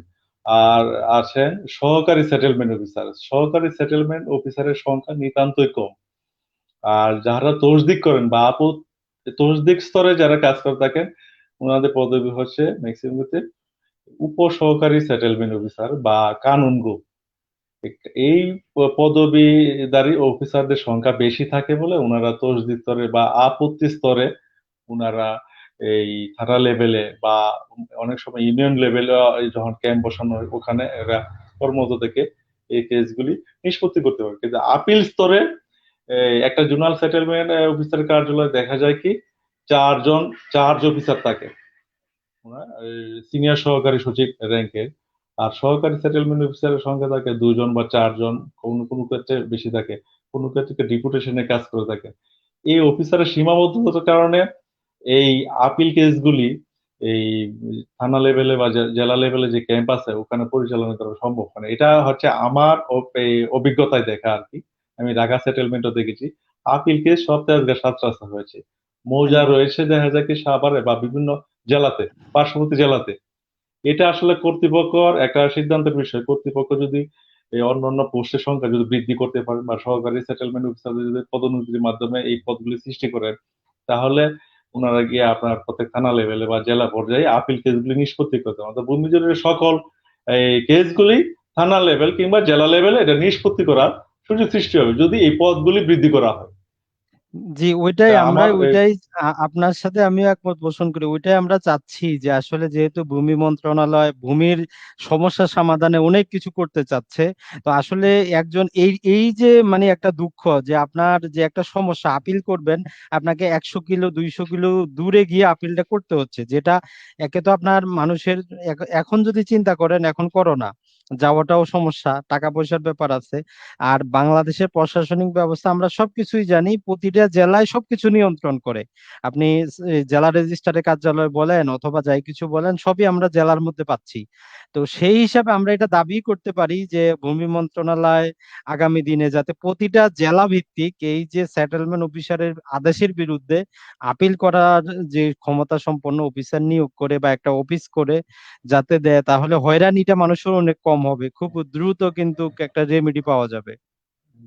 আর আছেন সহকারী সেটেলমেন্ট অফিসার। সহকারী সেটেলমেন্ট অফিসারের সংখ্যা নিতান্তই কম। আর যারা তসদিক করেন বা তসদিক স্তরে যারা কাজ করে থাকেন, ওনাদের পদবি হচ্ছে ম্যাক্সিমাম ক্ষেত্রে উপসহকারী সেটেলমেন্ট অফিসার বা কানুনগো। এই পদবীধারী অফিসারদের সংখ্যা বেশি থাকে বলে ওনারা তসদিক স্তরে বা আপত্তি স্তরে ওনারা এই থানা লেভেলে বা অনেক সময় ইউনিয়ন লেভেলে যখন ক্যাম্প বসানো হয় ওখানে এরা কর্মরত থেকে এই কেসগুলি নিষ্পত্তি করতে পারে। কিন্তু আপিল স্তরে একটা জোনাল সেটেলমেন্ট অফিসার কার্যালয়ে দেখা যায় কি চারজন চার্জ অফিসার থাকে, সিনিয়র সহকারী সচিব র্যাঙ্কের। আর সহকারী সেটেলমেন্ট অফিসারের সংখ্যা থাকে 2 জন বা 4 জন, কোনো কোনো ক্ষেত্রে বেশি থাকে, কোনো ক্ষেত্রে ডিপুটেশনে কাজ করে থাকে। এই অফিসারের সীমাবদ্ধতার কারণে এই আপিল কেসগুলি এই থানা লেভেলে বা জেলা লেভেলে যে ক্যাম্প আছে ওখানে পরিচালনা করা সম্ভব হয় না। এটা হচ্ছে আমার এই অভিজ্ঞতায় দেখা আর কি। আমি ঢাকা সেটেলমেন্টও দেখেছি আপিল কেস সপ্তাহে 7 রাস্তা হয়েছে। মৌজা রয়েছে দেখা যায় কি সাভারে বা বিভিন্ন জেলাতে, পার্শ্ববর্তী জেলাতে। এটা আসলে কর্তৃপক্ষর একটা সিদ্ধান্তের বিষয়। কর্তৃপক্ষ যদি এই অন্যান্য পোস্টের সংখ্যা যদি বৃদ্ধি করতে পারেন বা সহকারী সেটেলমেন্ট অফিসার যদি পদোন্নতির মাধ্যমে এই পদগুলি সৃষ্টি করেন, তাহলে ওনারা গিয়ে আপনার প্রত্যেক থানা লেভেলে বা জেলা পর্যায়ে আপিল কেসগুলি নিষ্পত্তি করতে পারেন। ভূমি জরিপের সকল এই কেসগুলি থানা লেভেল কিংবা জেলা লেভেলে এটা নিষ্পত্তি করার সুযোগ সৃষ্টি হবে যদি এই পদগুলি বৃদ্ধি করা হয়। জি, ওইটাই তা আমরা আমার ওইটাই আপনার সাথে আমিও একমত পোষণ করি। ওইটাই আমরা চাচ্ছি, যে আসলে যেহেতু ভূমি মন্ত্রণালয় ভূমির সমস্যা সমাধানে অনেক কিছু করতে চাচ্ছে, তো আসলে একজন এই এই যে মানে একটা দুঃখ, যে আপনার যে একটা সমস্যা আপিল করবেন, আপনাকে 100 কিলো 200 কিলো দূরে গিয়ে আপিলটা করতে হচ্ছে, যেটা একে তো আপনার মানুষের এখন যদি চিন্তা করেন, এখন করোনা, যাওয়াটাও সমস্যা, টাকা পয়সার ব্যাপার আছে। আর বাংলাদেশের প্রশাসনিক ব্যবস্থা আমরা সবকিছুই জানি, প্রতিটা জেলায় সবকিছু নিয়ন্ত্রণ করে। আপনি জেলা রেজিস্ট্রারের কার্যালয় বলেন অথবা যাই কিছু বলেন, সবই আমরা জেলার মধ্যে পাচ্ছি। তো সেই হিসাবে আমরা এটা দাবি করতে পারি যে ভূমি মন্ত্রণালয় আগামী দিনে যাতে প্রতিটা জেলা ভিত্তিক এই যে সেটেলমেন্ট অফিসারের আদেশের বিরুদ্ধে আপিল করার যে ক্ষমতা সম্পন্ন অফিসার নিয়োগ করে বা একটা অফিস করে যাতে দেয়, তাহলে হয়রানিটা মানুষের অনেক কম হবে, খুব দ্রুত কিন্তু একটা রেমেডি পাওয়া যাবে।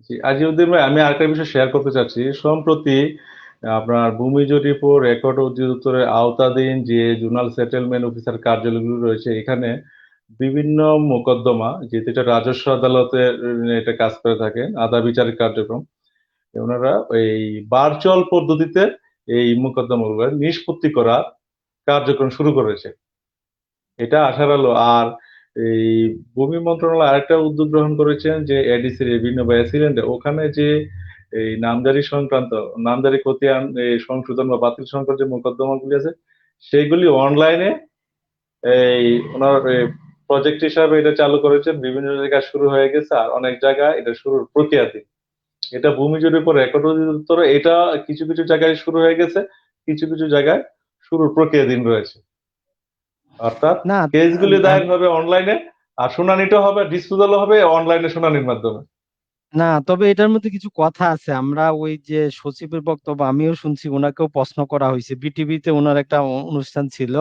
জি, আজিউদ্দিন ভাই, আমি আরেকটা বিষয় শেয়ার করতে চাচ্ছি। সম্প্রতি আপনার ভূমি জরিপ ও রেকর্ড অধিদপ্তরের আওতাধীন যে জোনাল সেটেলমেন্ট অফিসার কার্যালয়গুলো রয়েছে, এখানে বিভিন্ন মোকদ্দমা, যেহেতু এটা রাজস্ব আদালতে এটা কাজ করে থাকে, আদা বিচারিক কার্যক্রম, ওনারা এই ভার্চুয়াল পদ্ধতিতে এই মোকদ্দমাগুলো নিষ্পত্তি করার কার্যক্রম শুরু করেছে। এটা আশার আলো। আর এই ভূমি মন্ত্রণালয় আরেকটা উদ্যোগ গ্রহণ করেছেন যে এডিসি রেভিনিউ বা অ্যাসিলেন্টে ওখানে যে এই নামজারি সংক্রান্ত নামজারি খতিয়ান এই সংশোধন বা বাতিল সংক্রান্ত যে মোকদ্দমাগুলি আছে সেগুলি অনলাইনে এই ওনার প্রজেক্ট হিসাবে এটা চালু করেছেন, বিভিন্ন জায়গায় শুরু হয়ে গেছে আর অনেক জায়গায় এটা শুরুর প্রক্রিয়াতে। এটা ভূমি জরিপ ও রেকর্ড অধিদপ্তরে এটা কিছু কিছু জায়গায় শুরু হয়ে গেছে, কিছু কিছু জায়গায় শুরুর প্রক্রিয়াধীন রয়েছে। অর্থাৎ না কেসগুলি দায়ের আমি হবে অনলাইনে আর শুনানিটা হবে ডিসপোজালও হবে অনলাইনে শুনানির মাধ্যমে। না, তবে এটার মধ্যে কিছু কথা আছে। আমরা ওই যে সচিবের বক্তব্য আমিও শুনছি, ওনাকেও প্রশ্ন করা হয়েছে, বিটিভিতে ওনার একটা অনুষ্ঠান ছিল।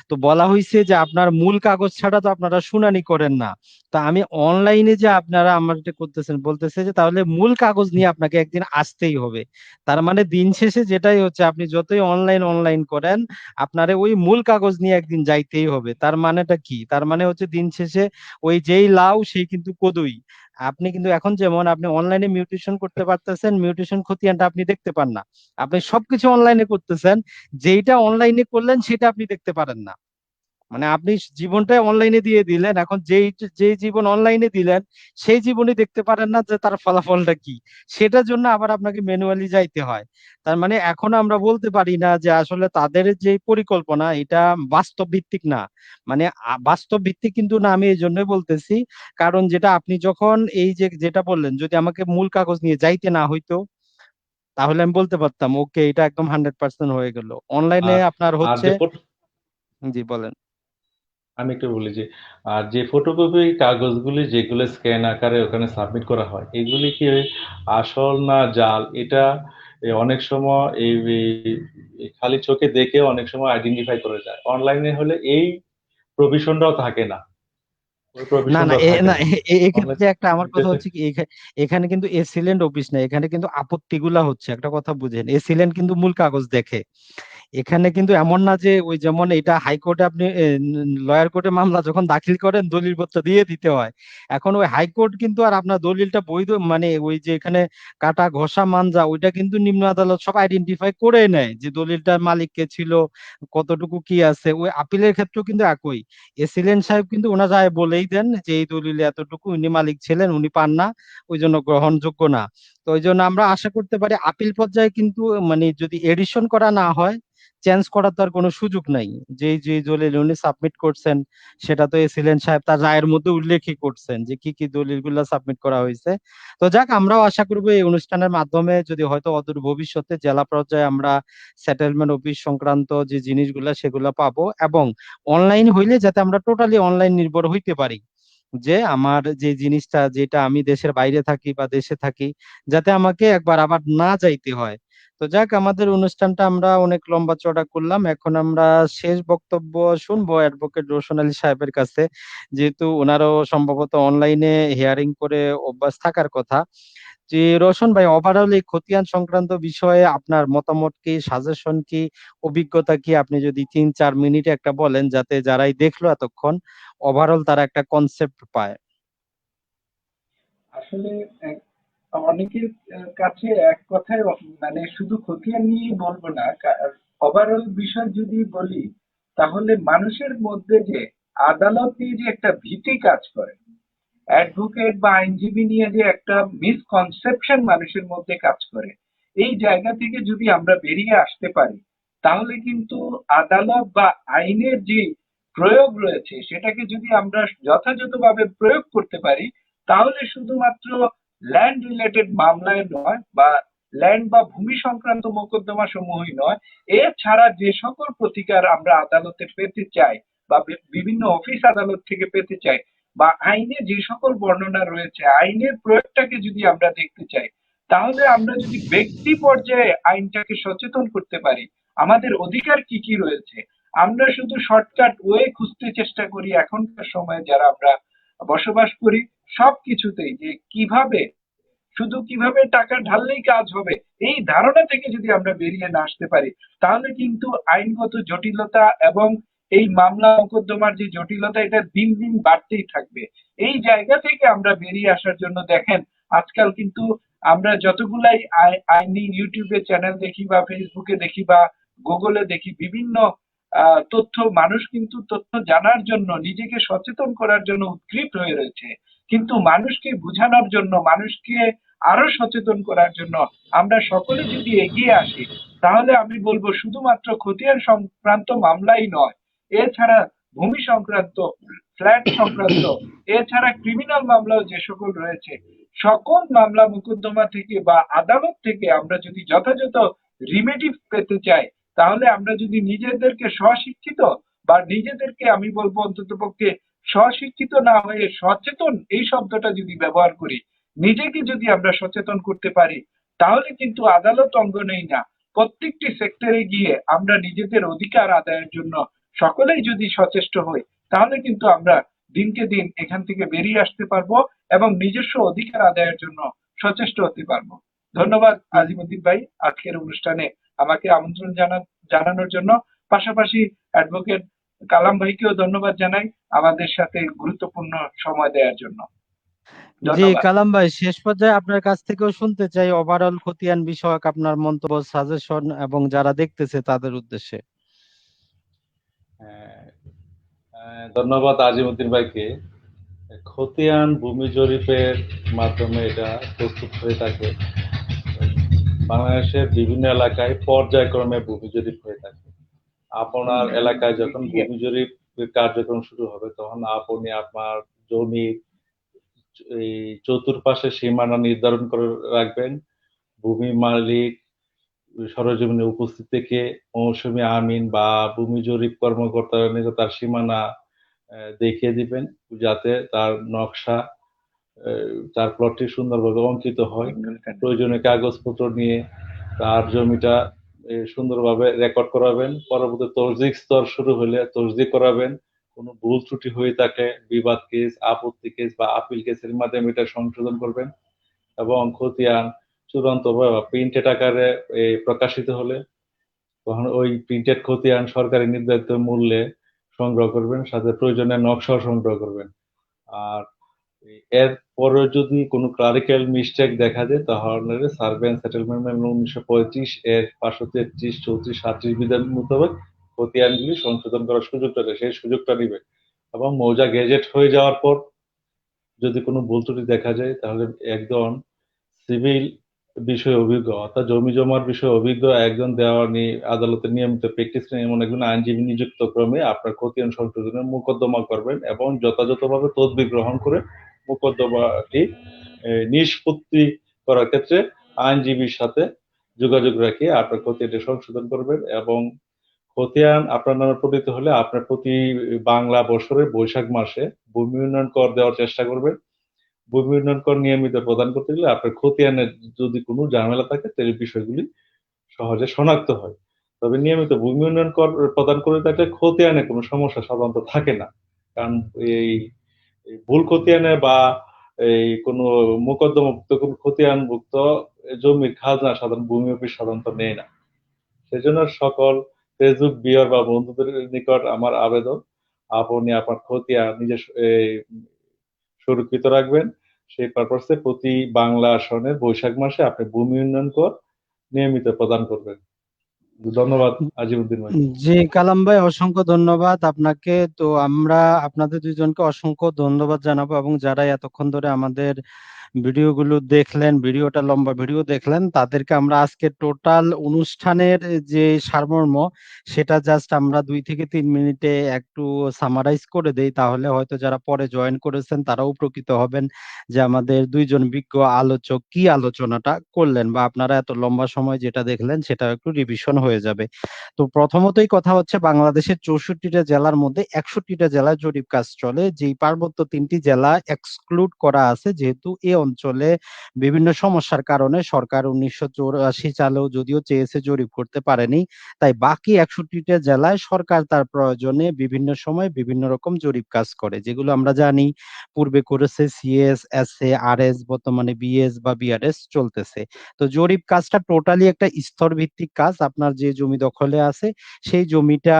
তো বলা হয়েছে যে আপনার মূল কাগজ ছাড়া তো আপনারা শুনানি করেন না। তা আমি অনলাইনে যে আপনারা আমার এটা করতেছেন, বলতেছে যে তাহলে মূল কাগজ নিয়ে আপনাকে একদিন আসতেই হবে। তার মানে দিন শেষে যেটাই হচ্ছে, আপনি যতই অনলাইন অনলাইন করেন, আপনারে ওই মূল কাগজ নিয়ে একদিন যাইতেই হবে। তার মানেটা কি? তার মানে হচ্ছে দিন শেষে ওই যেই লাউ সেই কিন্তু কদুই। আপনি কিন্তু এখন যেমন আপনি অনলাইনে মিউটেশন করতে পারতেছেন, মিউটেশন খতিয়ানটা আপনি দেখতে পান না। আপনি সবকিছু অনলাইনে করতেছেন, যেইটা অনলাইনে করলেন সেটা আপনি দেখতে পারেন না। মানে আপনি জীবনটাই অনলাইনে দিয়ে দিলেন, এখন যেই যেই জীবন অনলাইনে দিলেন সেই জীবনই দেখতে পারেন না যে তার ফলাফলটা কি। সেটার জন্য আবার আপনাকে ম্যানুয়ালি যাইতে হয়। তার মানে এখন আমরা বলতে পারি না যে আসলে তাদের যে পরিকল্পনা এটা বাস্তব ভিত্তিক না। মানে বাস্তব ভিত্তিক কিন্তু না, আমি এই জন্যই বলতেছি, কারণ যেটা আপনি যখন এই যে যেটা বললেন, যদি আমাকে মূল কাগজ নিয়ে যাইতে না হইতো, তাহলে আমি বলতে পারতাম ওকে এটা একদম 100% হয়ে গেল। অনলাইনে আর আপনার আর হচ্ছে। যে জি বলেন। আমি একটু বলি যে আর যে ফটোকপি কাগজগুলি যেগুলো স্ক্যান আকারে ওখানে সাবমিট করা হয় এগুলি কি আসল না জাল এটা অনেক সময় এই খালি চোখে দেখে অনেক সময় আইডেন্টিফাই করা যায়। অনলাইনে হলে এই প্রভিশনটাও থাকে না, ওই না না প্রভিশনটাও থাকে না না। অনলাইন এক্ষেত্রে একটা আমার কথা হচ্ছে কি, এখানে কিন্তু এসিলেন্ট অফিস না, এখানে কিন্তু আপত্তিগুলা হচ্ছে। একটা কথা বুঝেন, এসিলেন্ট কিন্তু মূল কাগজ দেখে। এখানে কিন্তু এমন না যে ওই যেমন এটা হাইকোর্টে আপনি লয়ার কোর্টে মামলা যখন দাখিল করেন দলিলপত্র দিয়ে দিতে হয়। এখন ওই হাইকোর্ট কিন্তু আর আপনার দলিলটা বৈধ, মানে ওই যে এখানে কাটা ঘষা মানজা ওইটা কিন্তু নিম্ন আদালত সব আইডেন্টিফাই করে নেয় যে দলিলটার মালিক কে ছিল, কতটুকু কি আছে। ওই আপিলের ক্ষেত্রেও কিন্তু একই। এসিলেন্ট সাহেব কিন্তু ওনারা বলেই দেন যে এই দলিলে এতটুকু উনি মালিক ছিলেন, উনি পান না, ওই জন্য গ্রহণযোগ্য না। তো ওই জন্য আমরা আশা করতে পারি আপিল পর্যায়ে কিন্তু মানে যদি এডিশন করা না হয়, চেঞ্জ করার তো আর কোনো সুযোগ নাই। যে যে দলিল উনি সাবমিট করছেন সেটা তো এসিলেন্ট সাহেব তার রায়ের মধ্যে উল্লেখই করছেন যে কি কি দলিলগুলো সাবমিট করা হয়েছে। তো যাক, আমরাও আশা করবো এই অনুষ্ঠানের মাধ্যমে যদি হয়তো অদূর ভবিষ্যতে জেলা পর্যায়ে আমরা সেটেলমেন্ট অফিস সংক্রান্ত যে জিনিসগুলা সেগুলো পাবো, এবং অনলাইন হইলে যাতে আমরা টোটালি অনলাইন নির্ভর হইতে পারি। যে আমার যে জিনিসটা, যেটা আমি দেশের বাইরে থাকি বা দেশে থাকি, যাতে আমাকে একবার আবার না যাইতে হয়। তো যাক, আমাদের অনুষ্ঠানটা আমরা অনেক লম্বা চড়া করলাম। এখন আমরা শেষ বক্তব্য শুনবো অ্যাডভোকেট রোশন আলী সাহেবের কাছে, যেহেতু ওনারও সম্ভবত অনলাইনে হিয়ারিং করে অভ্যাস থাকার কথা। যে রোশন ভাই, ওভারঅল এই খতিয়ান সংক্রান্ত বিষয়ে আপনার মতামত কি, সাজেশন কি, অভিজ্ঞতা কি, আপনি যদি 3-4 মিনিটে একটা বলেন, যাতে যারাই দেখলো এতক্ষণ ওভারঅল তারা একটা কনসেপ্ট পায়। আসলে অনেকের কাছে এক কথায় মানে শুধু খতিয়ান নিয়েই বলবো না, ওভারঅল বিষয় যদি বলি তাহলে মানুষের মধ্যে যে আদালত নিয়ে যে একটা ভীতি কাজ করে, অ্যাডভোকেট বা আইনজীবী নিয়ে যে একটা মিসকনসেপশন মানুষের মধ্যে কাজ করে, এই জায়গা থেকে যদি আমরা বেরিয়ে আসতে পারি তাহলে কিন্তু আদালত বা আইনের যে প্রয়োগ রয়েছে সেটাকে যদি আমরা যথাযথভাবে প্রয়োগ করতে পারি তাহলে শুধুমাত্র ল্যান্ড রিলেটেড মামলায় নয় বা ল্যান্ড বা ভূমি সংক্রান্ত মোকদ্দমা সমূহই নয়, এছাড়া যে সকল প্রতিকার আমরা আদালতে পেতে চাই বা বিভিন্ন অফিস আদালত থেকে পেতে চাই বা আইনে যে সকল বর্ণনা রয়েছে আইনের প্রয়োগটাকে যদি আমরা দেখতে চাই, তাহলে আমরা যদি ব্যক্তি পর্যায়ে আইনটাকে সচেতন করতে পারি আমাদের অধিকার কি কি রয়েছে। আমরা শুধু শর্টকাট ওয়ে খুঁজতে চেষ্টা করি এখনকার সময়ে যারা আমরা বসবাস করি সবকিছুতেই, যে কিভাবে শুধু কিভাবে টাকা ঢাললেই কাজ হবে, এই ধারণা থেকে যদি আমরা বেরিয়ে না আসতে পারি তাহলে কিন্তু আইনগত জটিলতা এবং এই মামলা মোকদ্দমার যে জটিলতা এটা দিন দিন বাড়তেই থাকবে। এই জায়গা থেকে আমরা বেরিয়ে আসার জন্য দেখেন আজকাল কিন্তু আমরা যতগুলাই আইনি ইউটিউবে চ্যানেল দেখি বা ফেসবুকে দেখি বা গুগলে দেখি, বিভিন্ন তথ্য, মানুষ কিন্তু তথ্য জানার জন্য, নিজেকে সচেতন করার জন্য উদ্গ্রীব হয়ে রয়েছে। কিন্তু মানুষকে বোঝানোর জন্য, মানুষকে আরো সচেতন করার জন্য আমরা সকলে যদি এগিয়ে আসি, তাহলে আমি বলবো শুধুমাত্র খতিয়ান সংক্রান্ত মামলাই নয়, এছাড়া ভূমি সংক্রান্ত, ফ্ল্যাট সংক্রান্ত, এছাড়া ক্রিমিনাল মামলাও যে সকল রয়েছে, সকল মামলা মোকদ্দমা থেকে বা আদালত থেকে আমরা যদি যথাযথ রিমেডি পেতে চাই, তাহলে আমরা যদি নিজেদেরকে স্বশিক্ষিত বা নিজেদেরকে, আমি বলবো অন্তত পক্ষে স্বশিক্ষিত না হয়ে সচেতন এই শব্দটা যদি ব্যবহার করি, নিজেকে যদি আমরা সচেতন করতে পারি, তাহলে কিন্তু আদালত অঙ্গনেই না, প্রত্যেকটি সেক্টরে গিয়ে আমরা নিজেদের অধিকার আদায়ের জন্য সকলেই যদি সচেষ্ট হই, তাহলে কিন্তু আমরা দিনকে দিন এখান থেকে বেরিয়ে আসতে পারবো এবং নিজস্ব অধিকার আদায়ের জন্য সচেষ্ট হতে পারবো। ধন্যবাদ আজিমুদ্দিন ভাই আজকের অনুষ্ঠানে আমাকে আমন্ত্রণ জানানোর জন্য। পাশাপাশি অ্যাডভোকেট কালাম ভাইকেও ধন্যবাদ জানাই আমাদের সাথে গুরুত্বপূর্ণ সময় দেওয়ার জন্য। জি ধন্যবাদ। কালাম ভাই, শেষ পর্যায়ে আপনার কাছ থেকেও শুনতে চাই ওভারঅল খতিয়ান বিষয়ক আপনার মন্তব্য, সাজেশন এবং যারা দেখতেছে তাদের উদ্দেশ্যে। হ্যাঁ, ধন্যবাদ আজিমউদ্দিন ভাইকে। খতিয়ান ভূমি জরিপের মাধ্যমে এটা প্রস্তুত হয়ে থাকে। বাংলাদেশের বিভিন্ন এলাকায় পর্যায়ক্রমে ভূমি জরিপ হয়ে থাকে। আপনার এলাকায় যখন ভূমি জরিপ কার্যক্রম শুরু হবে, তখন আপনি আপনার জমির এই চতুর্পাশে সীমানা নির্ধারণ করে রাখবেন। ভূমি মালিক সরেজমিনে উপস্থিত থেকে মৌসুমী আমিন বা ভূমি জরিপ কর্মকর্তার নিকট তার সীমানা দেখিয়ে দিবেন, যাতে তার নকশা, তার প্লটটি সুন্দরভাবে অঙ্কিত হয়। প্রয়োজনীয় কাগজপত্র নিয়ে তার জমিটা সুন্দরভাবে রেকর্ড করাবেন। পরবর্তী তসদিক স্তর শুরু হলে তসদিক করাবেন। কোনো ভুল ত্রুটি হয়ে থাকে, বিবাদ কেস, আপত্তি কেস বা আপিল কেসের মাধ্যমে এটা সংশোধন করবেন। এবং খতিয়ান চূড়ান্ত বা প্রিন্টেড আকারে প্রকাশিত হলে তখন ওই প্রিন্টেড খতিয়ান সরকারি নির্ধারিত মূল্যে সংগ্রহ করবেন, সাথে প্রয়োজনীয় নকশাও সংগ্রহ করবেন। আর এর পরে যদি কোনো ক্লারিক্যাল মিস্টেক দেখা যায়, তাহলে সার্ভে এন্ড সেটেলমেন্ট 1935 এর 533, 34, 37 বিধান মোতাবেক খতিয়ানগুলি সংশোধন করার সুযোগটা দেয়, সেই সুযোগটা নিবে। এবং মৌজা গেজেট হয়ে যাওয়ার পর যদি কোনো ভুল ত্রুটি দেখা যায়, তাহলে একজন সিভিল বিষয়ে অভিজ্ঞ, অর্থাৎ জমি জমার বিষয়ে অভিজ্ঞ একজন দেওয়ানি আদালতের নিয়মিত প্র্যাকটিস নেই এমন একজন আইনজীবী নিযুক্ত ক্রমে আপনার খতিয়ান সংশোধনের মোকদ্দমা করবেন এবং যথাযথভাবে তদবির গ্রহণ করে মোকদ্দমাটি নিষ্পত্তি করার ক্ষেত্রে আইনজীবীর সাথে যোগাযোগ রাখিয়ে আপনার খতিয়ানটি সংশোধন করবেন। এবং খতিয়ান আপনার নামে প্রণীত হলে আপনার প্রতি বাংলা বছরের বৈশাখ মাসে ভূমি উন্নয়ন কর দেওয়ার চেষ্টা করবেন। ভূমি উন্নয়ন কর নিয়মিত প্রদান করতে গেলে আপনার খতিয়ানের যদি কোনো ঝামেলা থাকে, তাহলে বিষয়গুলি সহজে শনাক্ত হয়। তবে নিয়মিত ভূমি উন্নয়ন কর প্রদান করে থাকলে খতিয়ানে কোনো সমস্যা সাধারণত থাকে না। কারণ এই ভুল খতিয়ানে বা এই কোনো মোকদ্দমাভুক্ত কোনো খতিয়ানভুক্ত জমির খাজনা সাধারণ ভূমি অফিস সাধারণত নেয় না। সেজন্য সকল ফেসবুক বিয়ার বা বন্ধুদের নিকট আমার আবেদন, আপনি আপনার খতিয়ান নিজে সুরক্ষিত রাখবেন। সেই পারপাসে প্রতি বাংলা আসনের বৈশাখ মাসে আপনি ভূমি উন্নয়ন কর নিয়মিত প্রদান করবেন। ধন্যবাদ আজিমউদ্দিন ভাই। জি কালাম ভাই, অসংখ্য ধন্যবাদ আপনাকে। তো আমরা আপনাদের দুইজনকে অসংখ্য ধন্যবাদ জানাবো, এবং যারা এতক্ষণ ধরে আমাদের ভিডিওগুলো দেখলেন, ভিডিওটা লম্বা ভিডিও দেখলেন, তাদেরকে আমরা আজকে টোটাল অনুষ্ঠানের যে সারমর্ম সেটা জাস্ট আমরা 2 থেকে 3 মিনিটে একটু সামারাইজ করে দেই, তাহলে হয়তো যারা পরে জয়েন করেছেন তারাও উপকৃত হবেন যে আমাদের দুইজন বিজ্ঞ আলোচক কি আলোচনাটা করলেন, বা আপনারা এত লম্বা সময় যেটা দেখলেন সেটা একটু রিভিশন হয়ে যাবে। তো প্রথমতই কথা হচ্ছে, বাংলাদেশের 64টা জেলার মধ্যে 61টা জেলায় জরিপ কাজ চলে, যেই পার্বত্য 3টি জেলা এক্সক্লুড করা আছে, যেহেতু এই অঞ্চলে বিভিন্ন সমস্যার কারণে সরকার 1984 সালেও যদিও চেয়েছে জরিপ করতে পারেনি, তাই বাকি 61টা জেলায় সরকার তার প্রয়োজনে বিভিন্ন সময় বিভিন্ন রকম জরিপ কাজ করে, যেগুলো আমরা জানি পূর্বে করেছে সিএস, এসএ, আরএস, বর্তমানে বিএস বা বিআরএস চলতেছে। তো জরিপ কাজটা টোটালি একটা স্তর ভিত্তিক কাজ। আপনার যে জমি দখলে আছে সেই জমিটা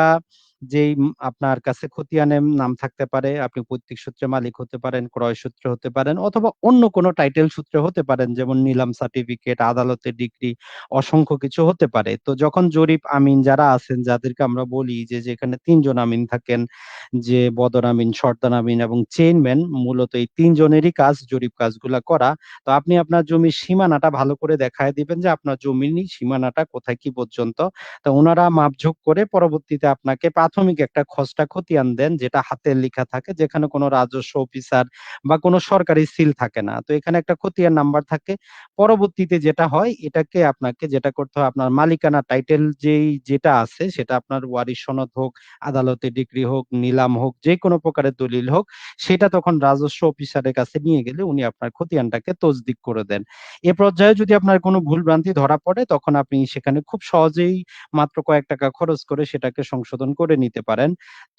যেই আপনার কাছে খতিয়ানের নাম থাকতে পারে, আপনি পৈতৃক সূত্রে মালিক হতে পারেন, ক্রয় সূত্রে হতে পারেন অথবা অন্য কোনো টাইটেল সূত্রে হতে পারেন, যেমন নিলাম সার্টিফিকেট, আদালতের ডিক্রি, অসংখ্য কিছু হতে পারে। তো যখন জরিপ আমিন যারা আছেন, যাদেরকে আমরা বলি যে যেখানে ৩ জন আমিন থাকেন, যে বদর আমিন, সর্দার আমিন এবং চেইনম্যান, মূলত এই ৩ জনেরই কাজ জরিপ কাজগুলা করা। তো আপনি আপনার জমির সীমানাটা ভালো করে দেখায় দিবেন যে আপনার জমির সীমানাটা কোথায় কি পর্যন্ত। তো উনারা মাপঝোঁক করে পরবর্তীতে আপনাকে প্রাথমিক একটা খসড়া খতিয়ান দেন, যেটা হাতে লেখা থাকে, যেখানে কোনো রাজস্ব অফিসার বা কোনো সরকারি সিল থাকে না। তো এখানে একটা খতিয়ান নাম্বার থাকে। পরবর্তীতে যেটা হয়, এটাকে আপনাকে যেটা করতে হয়, আপনার মালিকানা টাইটেল যেটা আছে সেটা আপনার ওয়ারিশ সনদ হোক, আদালতের ডিক্রি হোক, নিলাম হোক, যে কোনো প্রকারের দলিল হোক, সেটা তখন রাজস্ব অফিসারের কাছে নিয়ে গেলে উনি আপনার খতিয়ানটাকে তসদিক করে দেন। এ পর্যায়ে যদি আপনার কোনো ভুলভ্রান্তি ধরা পড়ে, তখন আপনি সেখানে খুব সহজেই মাত্র কয়েক টাকা খরচ করে সেটাকে সংশোধন করে নিতে পারেন।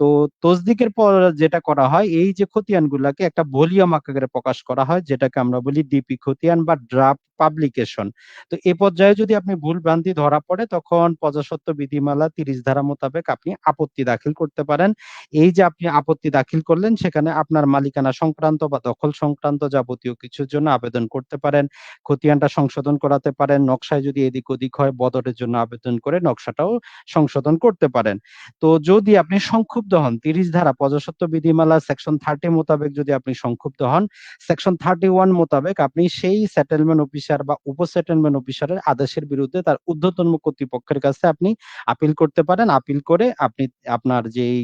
তো তসদিকের পর যেটা করা হয়, এই যে খতিয়ানগুলাকে একটা ভলিউম আকারে প্রকাশ করা হয়, যেটাকে আমরা বলি ডিপি খতিয়ান বা ড্রাফট পাবলিকেশন। তো এ পর্যায়ে যদি আপনি ভুলভ্রান্তি ধরা পড়ে, তখন প্রজাস্বত্ব বিধিমালা ৩০ ধারা মোতাবেক আপনি আপত্তি দাখিল করতে পারেন। এই যে আপনি আপত্তি দাখিল করলেন, সেখানে আপনার মালিকানা সংক্রান্ত বা দখল সংক্রান্ত যাবতীয় কিছুর জন্য আবেদন করতে পারেন। খতিয়ানটা সংশোধন করাতে পারেন। নকশায় যদি এদিক ওদিক হয়, বদরের জন্য আবেদন করে নকশাটাও সংশোধন করতে পারেন। তো যদি আপনি সংক্ষুব্ধ হন, ৩০ ধারা প্রজাস্বত্ব বিধিমালা সেকশন 30 মোতাবেক যদি আপনি সংক্ষুব্ধ হন, সেকশন 31 মোতাবেক আপনি সেই সেটেলমেন্ট অফিসার বা উপ সেটেলমেন্ট অফিসারের আদেশের বিরুদ্ধে তার ঊর্ধ্বতন কর্তৃপক্ষের কাছে আপনি আপিল করতে পারেন। আপিল করে আপনি আপনার যেই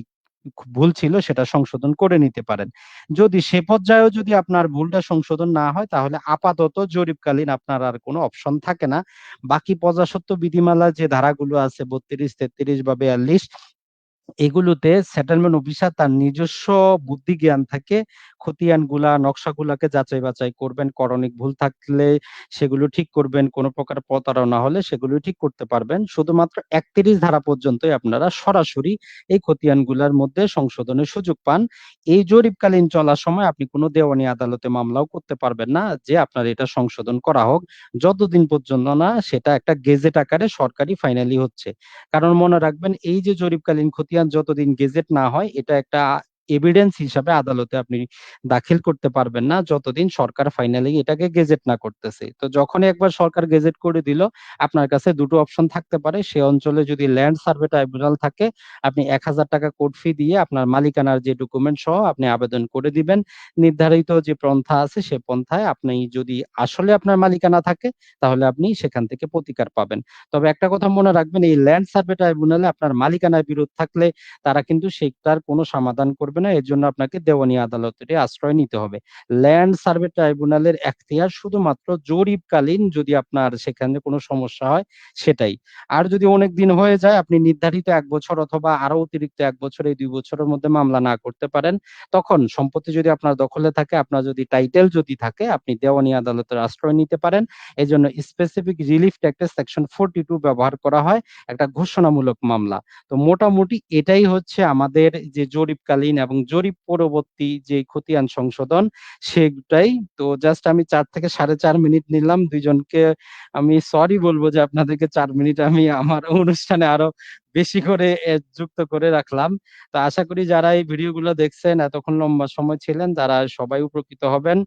ভুল ছিল সেটা সংশোধন করে নিতে পারেন। যদি সে পর্যায়েও যদি আপনার ভুলটা সংশোধন না হয়, তাহলে আপাতত জরিপকালীন আপনার আর কোনো অপশন থাকে না। বাকি প্রজাস্বত্ব বিধিমালার যে ধারাগুলো আছে ৩২, ৩৩ বা ৪২, এগুলোতে সেটেলমেন্ট অফিসার তার নিজস্ব বুদ্ধি জ্ঞান থেকে খতিয়ানগুলা, নকশাগুলাকে যাচাই বাছাই করবেন। করণিক ভুল থাকলে সেগুলো ঠিক করবেন। কোন প্রকার প্রতারণা হলে সেগুলো ঠিক করতে পারবেন। শুধুমাত্র ৩১ ধারা পর্যন্তই আপনারা সরাসরি এই খতিয়ানগুলার মধ্যে সংশোধনের সুযোগ পান। এই জরিপকালীন চলার সময় আপনি কোনো দেওয়ানি আদালতে মামলাও করতে পারবেন না যে আপনার এটা সংশোধন করা হোক, যতদিন পর্যন্ত না সেটা একটা গেজেট আকারে সরকারি ফাইনালি হচ্ছে। কারণ মনে রাখবেন, এই যে জরিপকালীন খতিয়ান যতদিন গেজেট না হয়, এটা একটা এভিডেন্স হিসাবে আদালতে আপনি দাখিল করতে পারবেন না, যতদিন সরকার ফাইনালি এটাকে গেজেট না করতেছে। তো যখনই একবার সরকার গেজেট করে দিল, আপনার কাছে দুটো অপশন থাকতে পারে। সে অঞ্চলে যদি ল্যান্ড সার্ভে ট্রাইব্যুনাল থাকে, আপনি ১,০০০ টাকা কোর্ট ফি দিয়ে আপনার মালিকানার যে ডকুমেন্ট সহ আপনি আবেদন করে দিবেন। নির্ধারিত যে পন্থা আছে সে পন্থায় আপনি যদি আসলে আপনার মালিকানা থাকে, তাহলে আপনি সেখান থেকে প্রতিকার পাবেন। তবে একটা কথা মনে রাখবেন, এই ল্যান্ড সার্ভে ট্রাইব্যুনালে আপনার মালিকানার বিরোধ থাকলে তারা কিন্তু সেটার কোনো সমাধান করবে না। এর জন্য আপনাকে দেওয়ানি আদালতের আশ্রয় নিতে হবে। ল্যান্ড সার্ভে ট্রাইব্যুনালের এখতিয়ার শুধুমাত্র জরিপকালীন যদি আপনার সেখানে কোনো সমস্যা হয় সেটাই। আর যদি অনেক দিন হয়ে যায়, আপনি নির্ধারিত ১ বছর অথবা আরো অতিরিক্ত ১ বছর, এই ২ বছরের মধ্যে মামলা না করতে পারেন, তখন সম্পত্তি যদি আপনার দখলে থাকে, আপনার যদি টাইটেল যদি থাকে, আপনি দেওয়ানি আদালতের আশ্রয় নিতে পারেন। এজন্য স্পেসিফিক রিলিফ অ্যাক্টের সেকশন 42 ব্যবহার করা হয়, একটা ঘোষণামূলক মামলা। তো মোটামুটি এটাই হচ্ছে আমাদের যে জরিপকালীন এবং জরিপ পরবর্তী যে খতিয়ান সংশোধন, সেটাই। তো জাস্ট আমি ৪ থেকে ৪.৫ মিনিট নিলাম। ২ জনকে আমি সরি বলবো যে আপনাদেরকে ৪ মিনিট আমি আমার অনুষ্ঠানে আরো বেশি করে যুক্ত করে রাখলাম। তো আশা করি যারা এই ভিডিওগুলো দেখছেন, এতক্ষণ লম্বা সময় ছিলেন, তারা সবাই উপকৃত হবেন।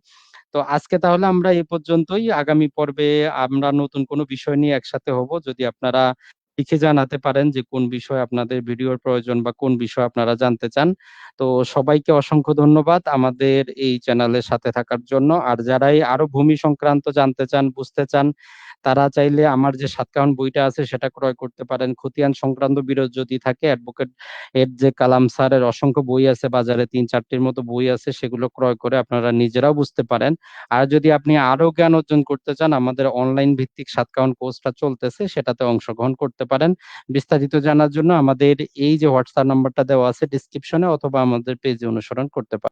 তো আজকে তাহলে আমরা এই পর্যন্তই। আগামী পর্বে আমরা নতুন কোনো বিষয় নিয়ে একসাথে হব। যদি আপনারা লিখে জানাতে পারেন যে কোন বিষয়ে আপনাদের ভিডিওর প্রয়োজন বা কোন বিষয় আপনারা জানতে চান। তো সবাইকে অসংখ্য ধন্যবাদ আমাদের এই চ্যানেলের সাথে থাকার জন্য। আর যারাই আরো ভূমি সংক্রান্ত জানতে চান, বুঝতে চান, তারা চাইলে আমার যে সাতকাহন বইটা আছে সেটা ক্রয় করতে পারেন। খতিয়ান সংক্রান্ত বিরোধ যদি থাকে, অ্যাডভোকেট এর যে কালাম স্যারের অসংখ্য বই আছে বাজারে, ৩-৪টির মতো বই আছে, সেগুলো ক্রয় করে আপনারা নিজেরাও বুঝতে পারেন। আর যদি আপনি আরো জ্ঞান অর্জন করতে চান, আমাদের অনলাইন ভিত্তিক সাতকাহন কোর্সটা চলতেছে, সেটাতে অংশগ্রহণ করতে পারেন। বিস্তারিত জানার জন্য আমাদের এই যে হোয়াটসঅ্যাপ নাম্বারটা দেওয়া আছে ডেসক্রিপশনে, অথবা আমাদের পেজে অনুসরণ করতে পারেন।